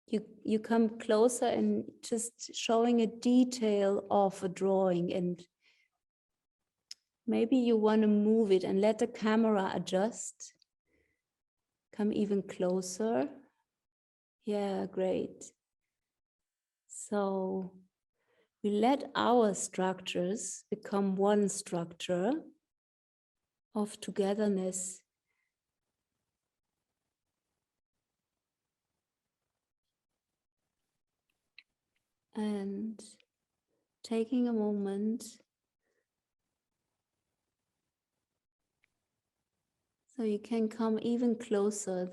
you come closer and just showing a detail of a drawing, and maybe you want to move it and let the camera adjust. Come even closer. Yeah, great. So we let our structures become one structure of togetherness. And taking a moment so you can come even closer,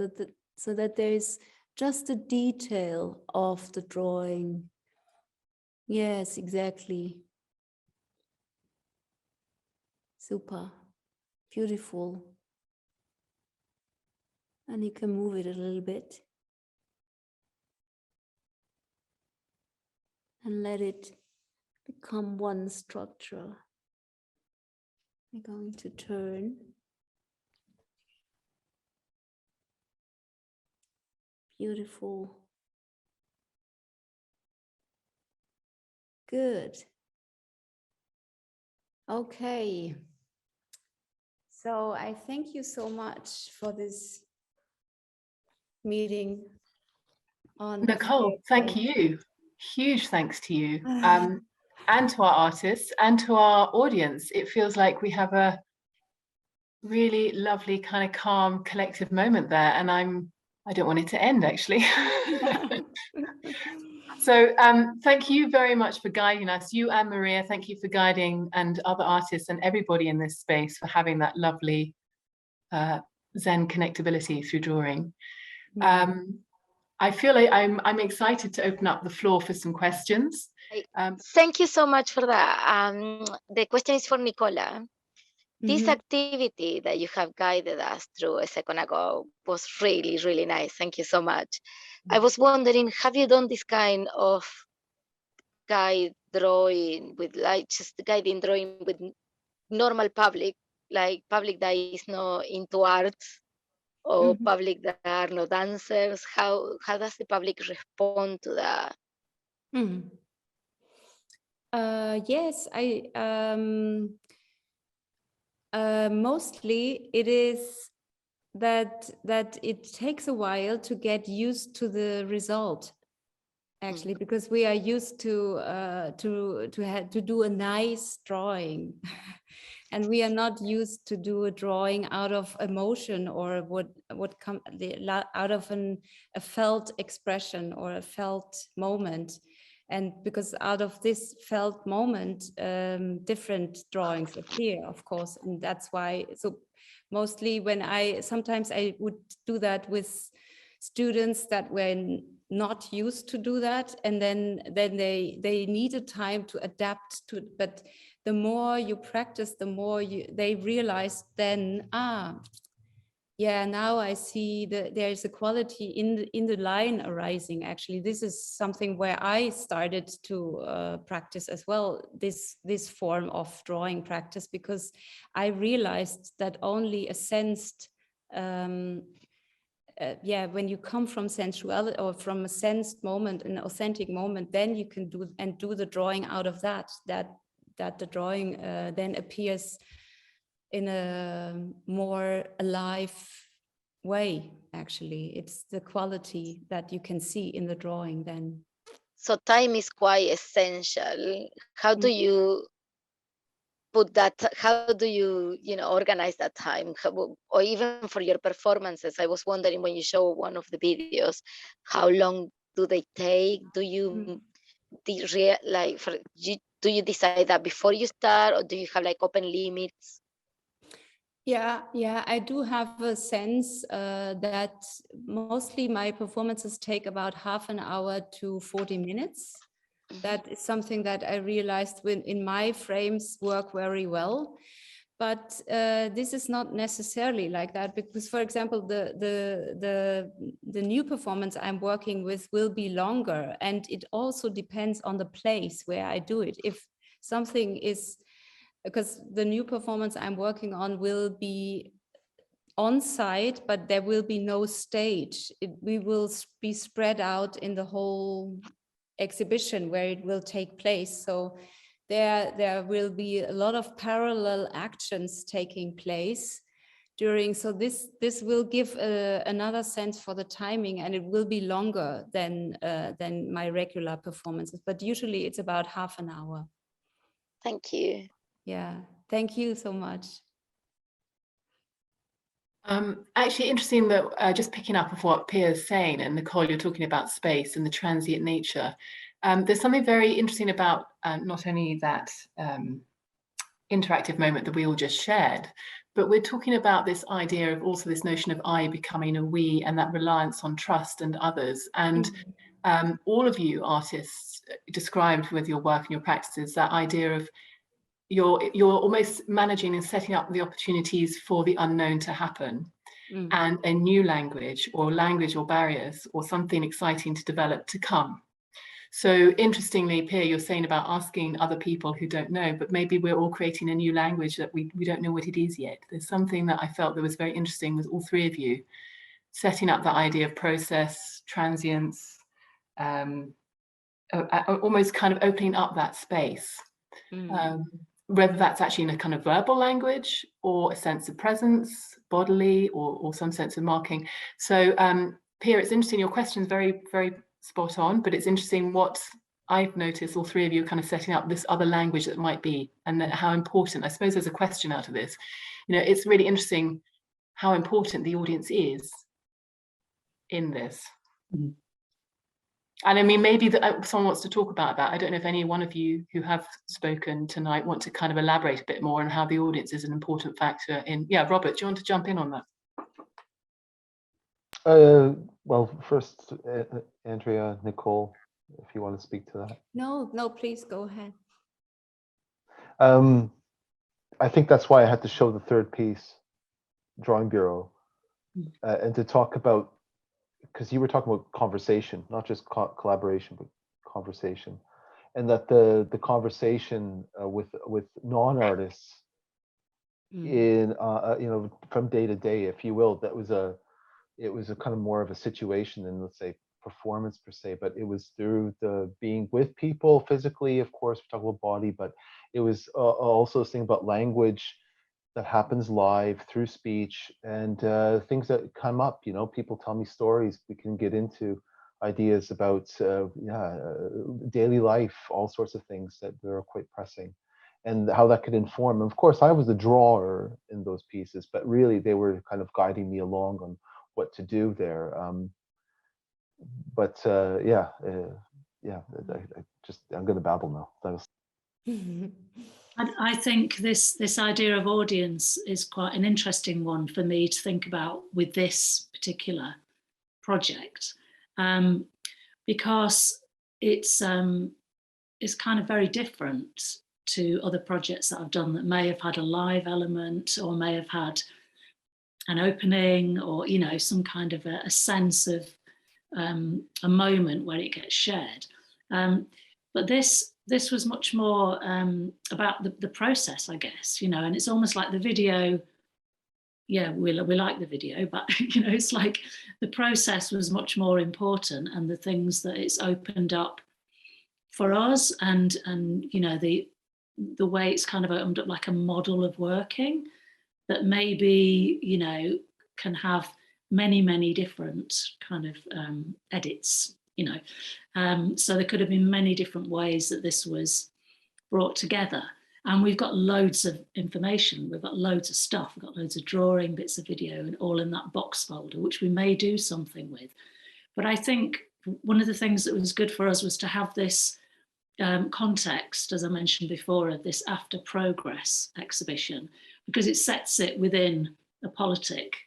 so that there is just a detail of the drawing. Yes, exactly. Super. Beautiful. And you can move it a little bit. And let it become one structure. I'm going to turn. Beautiful. Good. Okay. So I thank you so much for this meeting on Nicole, thank you. Huge thanks to you, and to our artists and to our audience. It feels like we have a really lovely kind of calm collective moment there, and I don't want it to end, actually. So thank you very much for guiding us. You and Maria, thank you for guiding, and other artists and everybody in this space for having that lovely Zen connectability through drawing. I feel like I'm excited to open up the floor for some questions. Thank you so much for that. The question is for Nicola. This activity that you have guided us through a second ago was really, really nice. Thank you so much. I was wondering, have you done this kind of guide drawing with, like, just guiding drawing with normal public, like public that is not into arts, or public that are not dancers? How does the public respond to that? Yes, mostly it is that it takes a while to get used to the result, actually, because we are used to do a nice drawing. And we are not used to do a drawing out of emotion, or out of a felt expression or a felt moment. And because out of this felt moment, different drawings appear, of course. And that's why, so mostly sometimes I would do that with students that were not used to do that, and then they needed time to adapt to it. But the more you practice, the more they realize then, yeah, now I see that there's a quality in the line arising. Actually, this is something where I started to practice as well, this form of drawing practice, because I realized that only a sensed, when you come from sensuality or from a sensed moment, an authentic moment, then you can do the drawing out of that the drawing then appears in a more alive way. Actually, it's the quality that you can see in the drawing then. So time is quite essential. How do you put that, how do you organize that time? Or even for your performances, I was wondering, when you show one of the videos, how long do they take? Do you do you decide that before you start, or do you have like open limits? Yeah, I do have a sense that mostly my performances take about half an hour to 40 minutes. That is something that I realized in my frames work very well. But this is not necessarily like that, because, for example, the new performance I'm working with will be longer, and it also depends on the place where I do it. If something is, because the new performance I'm working on will be on site, but there will be no stage. We will be spread out in the whole exhibition where it will take place. So there will be a lot of parallel actions taking place during. So this will give another sense for the timing, and it will be longer than my regular performances. But usually it's about half an hour. Thank you. Yeah, thank you so much. Actually, interesting that just picking up of what Pia's saying, and Nicole, you're talking about space and the transient nature. There's something very interesting about not only that interactive moment that we all just shared, but we're talking about this idea of also this notion of I becoming a we, and that reliance on trust and others. And all of you artists described with your work and your practices that idea of you're almost managing and setting up the opportunities for the unknown to happen, and a new language or barriers or something exciting to develop to come. So interestingly, Pia, you're saying about asking other people who don't know, but maybe we're all creating a new language that we don't know what it is yet. There's something that I felt that was very interesting with all three of you, setting up the idea of process, transience, almost kind of opening up that space. Whether that's actually in a kind of verbal language or a sense of presence, bodily, or some sense of marking. So Pia, it's interesting, your question's very, very spot on, but it's interesting what I've noticed all three of you kind of setting up this other language that might be, and that how important, I suppose there's a question out of this. It's really interesting how important the audience is in this. And I mean, maybe someone wants to talk about that. I don't know if any one of you who have spoken tonight want to kind of elaborate a bit more on how the audience is an important factor in. Yeah, Robert, do you want to jump in on that? Well, first, Andrea, Nicole, if you want to speak to that. No, please go ahead. I think that's why I had to show the third piece, Drawing Bureau, and to talk about, because you were talking about conversation, not just collaboration, but conversation, and that the conversation with non-artists in from day to day, if you will, it was a kind of more of a situation than, let's say, performance per se, but it was through the being with people physically. Of course, we talk about body, but it was also this thing about language that happens live through speech, and things that come up. People tell me stories. We can get into ideas about daily life, all sorts of things that are quite pressing, and how that could inform. And of course, I was the drawer in those pieces, but really they were kind of guiding me along on what to do there. I'm going to babble now. I think this idea of audience is quite an interesting one for me to think about with this particular project, because it's kind of very different to other projects that I've done that may have had a live element or may have had an opening or, you know, some kind of a sense of a moment where it gets shared. But this was much more about the process, I guess, you know, and it's almost like the video. Yeah, we like the video, but you know, it's like the process was much more important, and the things that it's opened up for us, and you know, the way it's kind of opened up like a model of working that maybe, you know, can have many different kind of edits, you know. So there could have been many different ways that this was brought together. And we've got loads of information, we've got loads of stuff, we've got loads of drawing, bits of video, and all in that box folder, which we may do something with. But I think one of the things that was good for us was to have this context, as I mentioned before, of this after progress exhibition, because it sets it within a politic,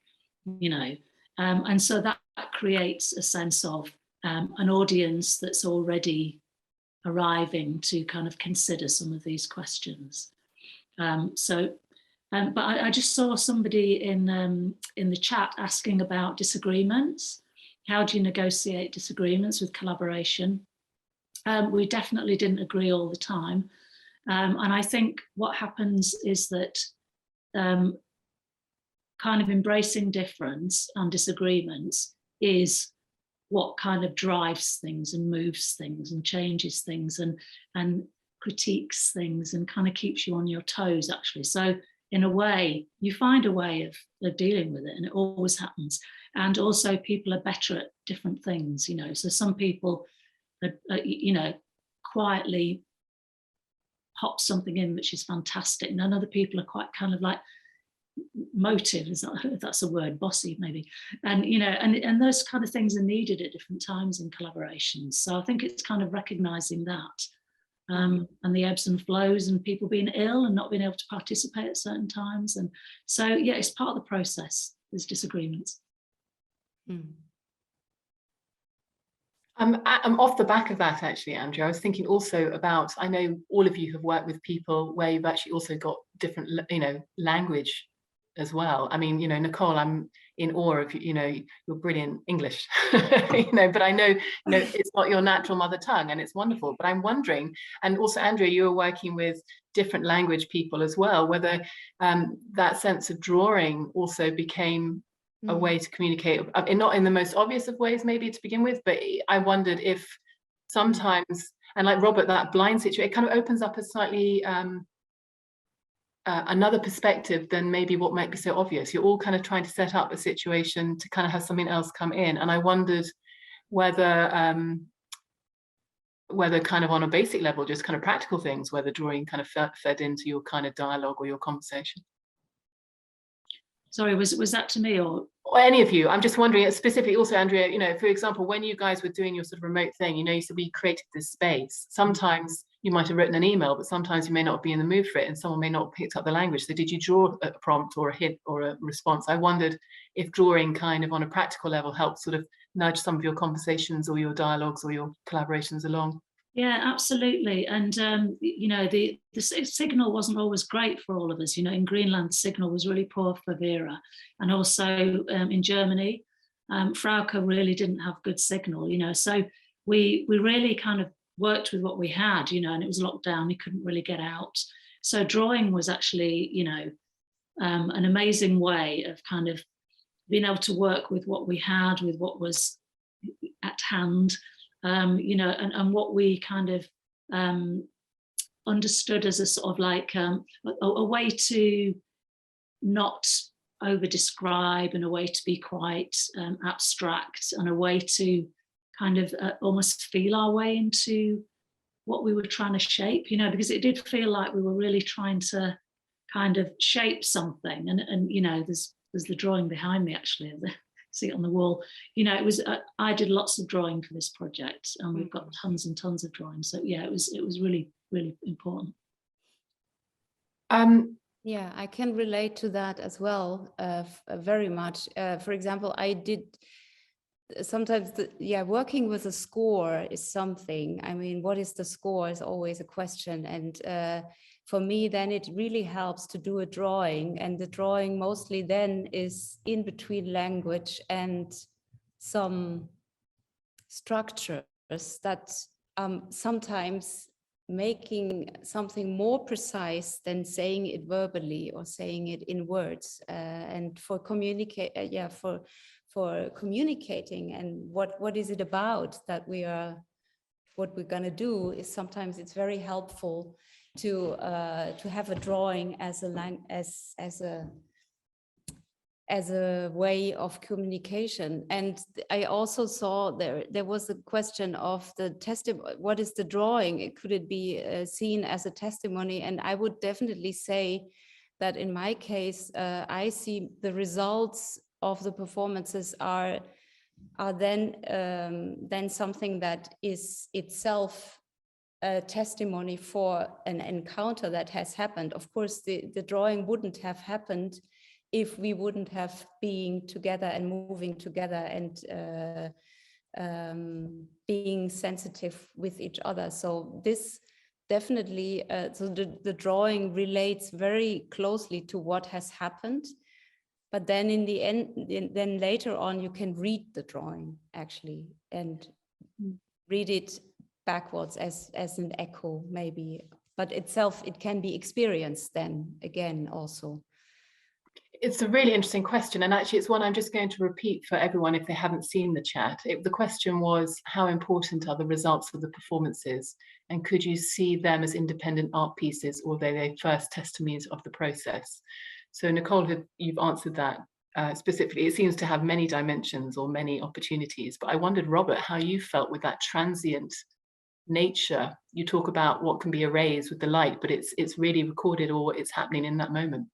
you know. And so that creates a sense of an audience that's already arriving to kind of consider some of these questions. But I just saw somebody in the chat asking about disagreements. How do you negotiate disagreements with collaboration? We definitely didn't agree all the time. And I think what happens is that kind of embracing difference and disagreements is what kind of drives things and moves things and changes things and critiques things and kind of keeps you on your toes, actually. So in a way, you find a way of dealing with it, and it always happens. And also people are better at different things, you know. So some people, you know, quietly pop something in which is fantastic, and then other people are quite kind of like motive, is that, if that's a word, bossy maybe, and you know, and those kind of things are needed at different times in collaborations. So I think it's kind of recognizing that, and the ebbs and flows, and people being ill and not being able to participate at certain times. And so yeah, it's part of the process, there's disagreements. I'm off the back of that, actually, Andrea. I was thinking also about, I know all of you have worked with people where you've actually also got different, you know, language as well. I mean, you know, Nicole, I'm in awe of, you know, your brilliant English, you know, but I know, you know, it's not your natural mother tongue, and it's wonderful. But I'm wondering, and also Andrea, you were working with different language people as well, whether that sense of drawing also became a way to communicate, not in the most obvious of ways maybe to begin with, but I wondered if sometimes, and like Robert, that blind situation, it kind of opens up a slightly another perspective than maybe what might be so obvious. You're all kind of trying to set up a situation to kind of have something else come in, and I wondered whether kind of on a basic level, just kind of practical things, whether drawing kind of fed into your kind of dialogue or your conversation. Sorry, was that to me or any of you? I'm just wondering, specifically also, Andrea, you know, for example, when you guys were doing your sort of remote thing, you know, you said we created this space. Sometimes you might have written an email, but sometimes you may not be in the mood for it, and someone may not have picked up the language. So did you draw a prompt or a hint or a response? I wondered if drawing kind of on a practical level helped sort of nudge some of your conversations or your dialogues or your collaborations along. Yeah, absolutely. And, you know, the signal wasn't always great for all of us. You know, in Greenland, the signal was really poor for Vera. And also in Germany, Frauke really didn't have good signal, you know. So we really kind of worked with what we had, you know, and it was locked down. We couldn't really get out. So drawing was actually, you know, an amazing way of kind of being able to work with what we had, with what was at hand. You know, and what we kind of understood as a sort of like a way to not over describe, and a way to be quite abstract, and a way to kind of almost feel our way into what we were trying to shape, you know, because it did feel like we were really trying to kind of shape something. And you know, there's the drawing behind me actually, see it on the wall. You know, it was I did lots of drawing for this project, and we've got tons and tons of drawings. So yeah, it was really important. Yeah, I can relate to that as well, very much. For example, I did sometimes working with a score is something. I mean, what is the score is always a question. And for me, then it really helps to do a drawing, and the drawing mostly then is in between language and some structures that sometimes making something more precise than saying it verbally or saying it in words, and for for communicating and what is it about that what we're going to do is sometimes it's very helpful to have a drawing as a way of communication. And I also saw there was a question of the testimony. What is the drawing? Could it be seen as a testimony? And I would definitely say that in my case, I see the results of the performances are then something that is itself a testimony for an encounter that has happened. Of course, the drawing wouldn't have happened if we wouldn't have been together and moving together and being sensitive with each other. So this definitely, so the drawing relates very closely to what has happened. But then in the end, then later on, you can read the drawing actually and read it backwards as an echo maybe. But itself, it can be experienced then again also. It's a really interesting question, and actually it's one I'm just going to repeat for everyone if they haven't seen the chat. The question was, how important are the results of the performances, and could you see them as independent art pieces, or are they first testimonies of the process? So Nicole, you've answered that specifically. It seems to have many dimensions or many opportunities, but I wondered, Robert, how you felt with that transient nature. You talk about what can be erased with the light, but it's really recorded, or it's happening in that moment.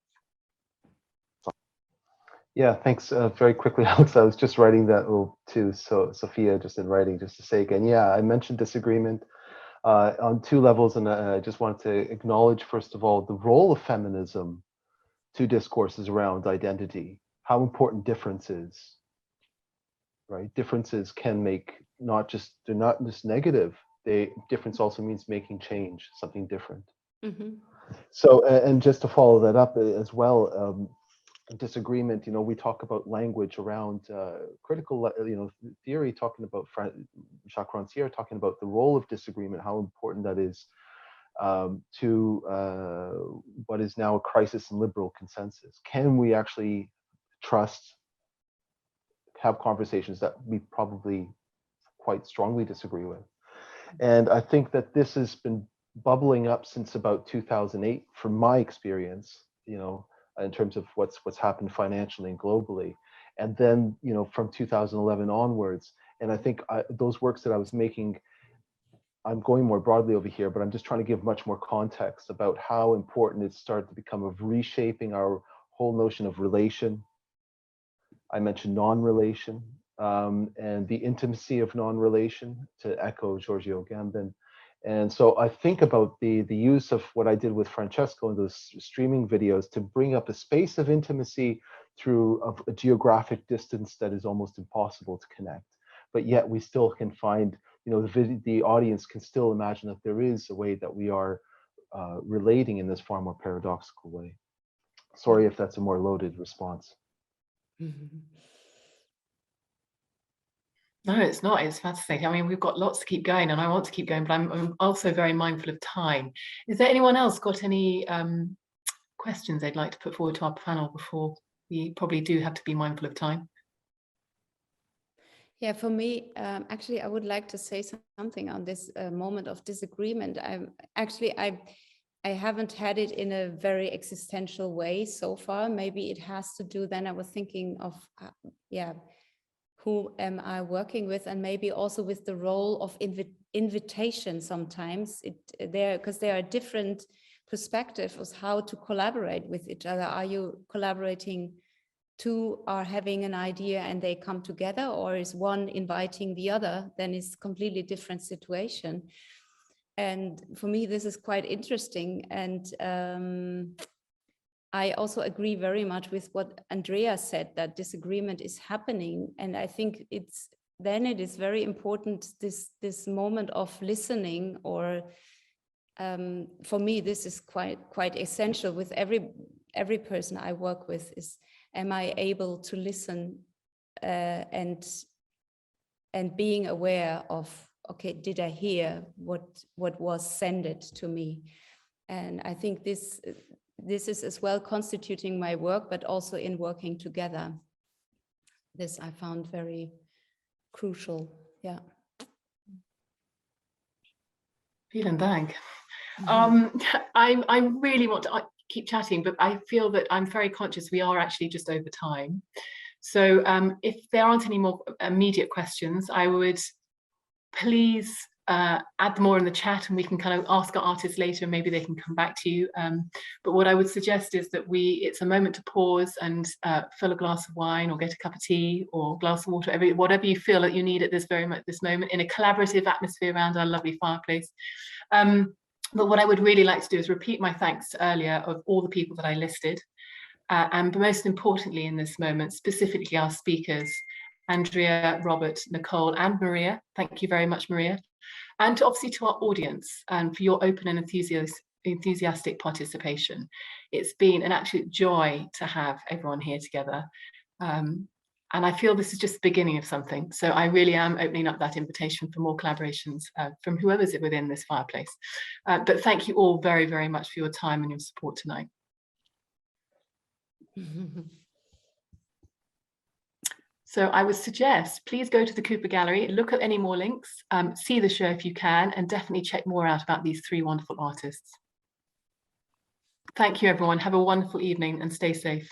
Yeah, thanks. Very quickly, Alex, I was just writing that too. So Sophia, just in writing, just to say again, yeah, I mentioned disagreement on two levels, and I just wanted to acknowledge, first of all, the role of feminism to discourses around identity, how important difference is, right? Differences can make they're not just negative. Difference also means making change, something different. Mm-hmm. So, and just to follow that up as well, disagreement, we talk about language around critical, theory, talking about Jacques Rancière, talking about the role of disagreement, how important that is to what is now a crisis in liberal consensus. Can we actually have conversations that we probably quite strongly disagree with? And I think that this has been bubbling up since about 2008, from my experience, in terms of what's happened financially and globally. And then, from 2011 onwards, and I think those works that I was making, I'm going more broadly over here, but I'm just trying to give much more context about how important it started to become of reshaping our whole notion of relation. I mentioned non-relation and the intimacy of non-relation, to echo Giorgio Gambin. And so I think about the use of what I did with Francesco in those streaming videos to bring up a space of intimacy through a geographic distance that is almost impossible to connect. But yet we still can find, the audience can still imagine that there is a way that we are relating in this far more paradoxical way. Sorry if that's a more loaded response. No, it's not. It's fascinating. I mean, we've got lots to keep going, and I want to keep going, but I'm also very mindful of time. Is there anyone else got any questions they'd like to put forward to our panel before we probably do have to be mindful of time? Yeah, for me, actually, I would like to say something on this moment of disagreement. I haven't had it in a very existential way so far. Maybe it has to do, then I was thinking of, who am I working with, and maybe also with the role of invitation sometimes, because there are different perspectives of how to collaborate with each other. Are you collaborating? Two are having an idea and they come together, or is one inviting the other? Then it's a completely different situation. And for me, this is quite interesting. And I also agree very much with what Andrea said, that disagreement is happening. And I think it's then it is very important, this moment of listening, or for me, this is quite essential with every person I work with, is, am I able to listen and being aware of, okay, did I hear what was sent to me? And I think this is as well constituting my work, but also in working together. This I found very crucial. Yeah. Vielen Dank. I really want to keep chatting, but I feel that I'm very conscious we are actually just over time. So if there aren't any more immediate questions, I would please add more in the chat, and we can kind of ask our artists later, and maybe they can come back to you. But what I would suggest is that it's a moment to pause and fill a glass of wine, or get a cup of tea, or a glass of water, whatever you feel that you need at this moment, in a collaborative atmosphere around our lovely fireplace. But what I would really like to do is repeat my thanks earlier of all the people that I listed, and most importantly in this moment, specifically our speakers, Andrea, Robert, Nicole, and Maria. Thank you very much, Maria. And obviously to our audience, and for your open and enthusiastic participation. It's been an absolute joy to have everyone here together. And I feel this is just the beginning of something. So I really am opening up that invitation for more collaborations from whoever's within this fireplace. But thank you all very, very much for your time and your support tonight. So I would suggest, please go to the Cooper Gallery, look at any more links, see the show if you can, and definitely check more out about these three wonderful artists. Thank you, everyone. Have a wonderful evening and stay safe.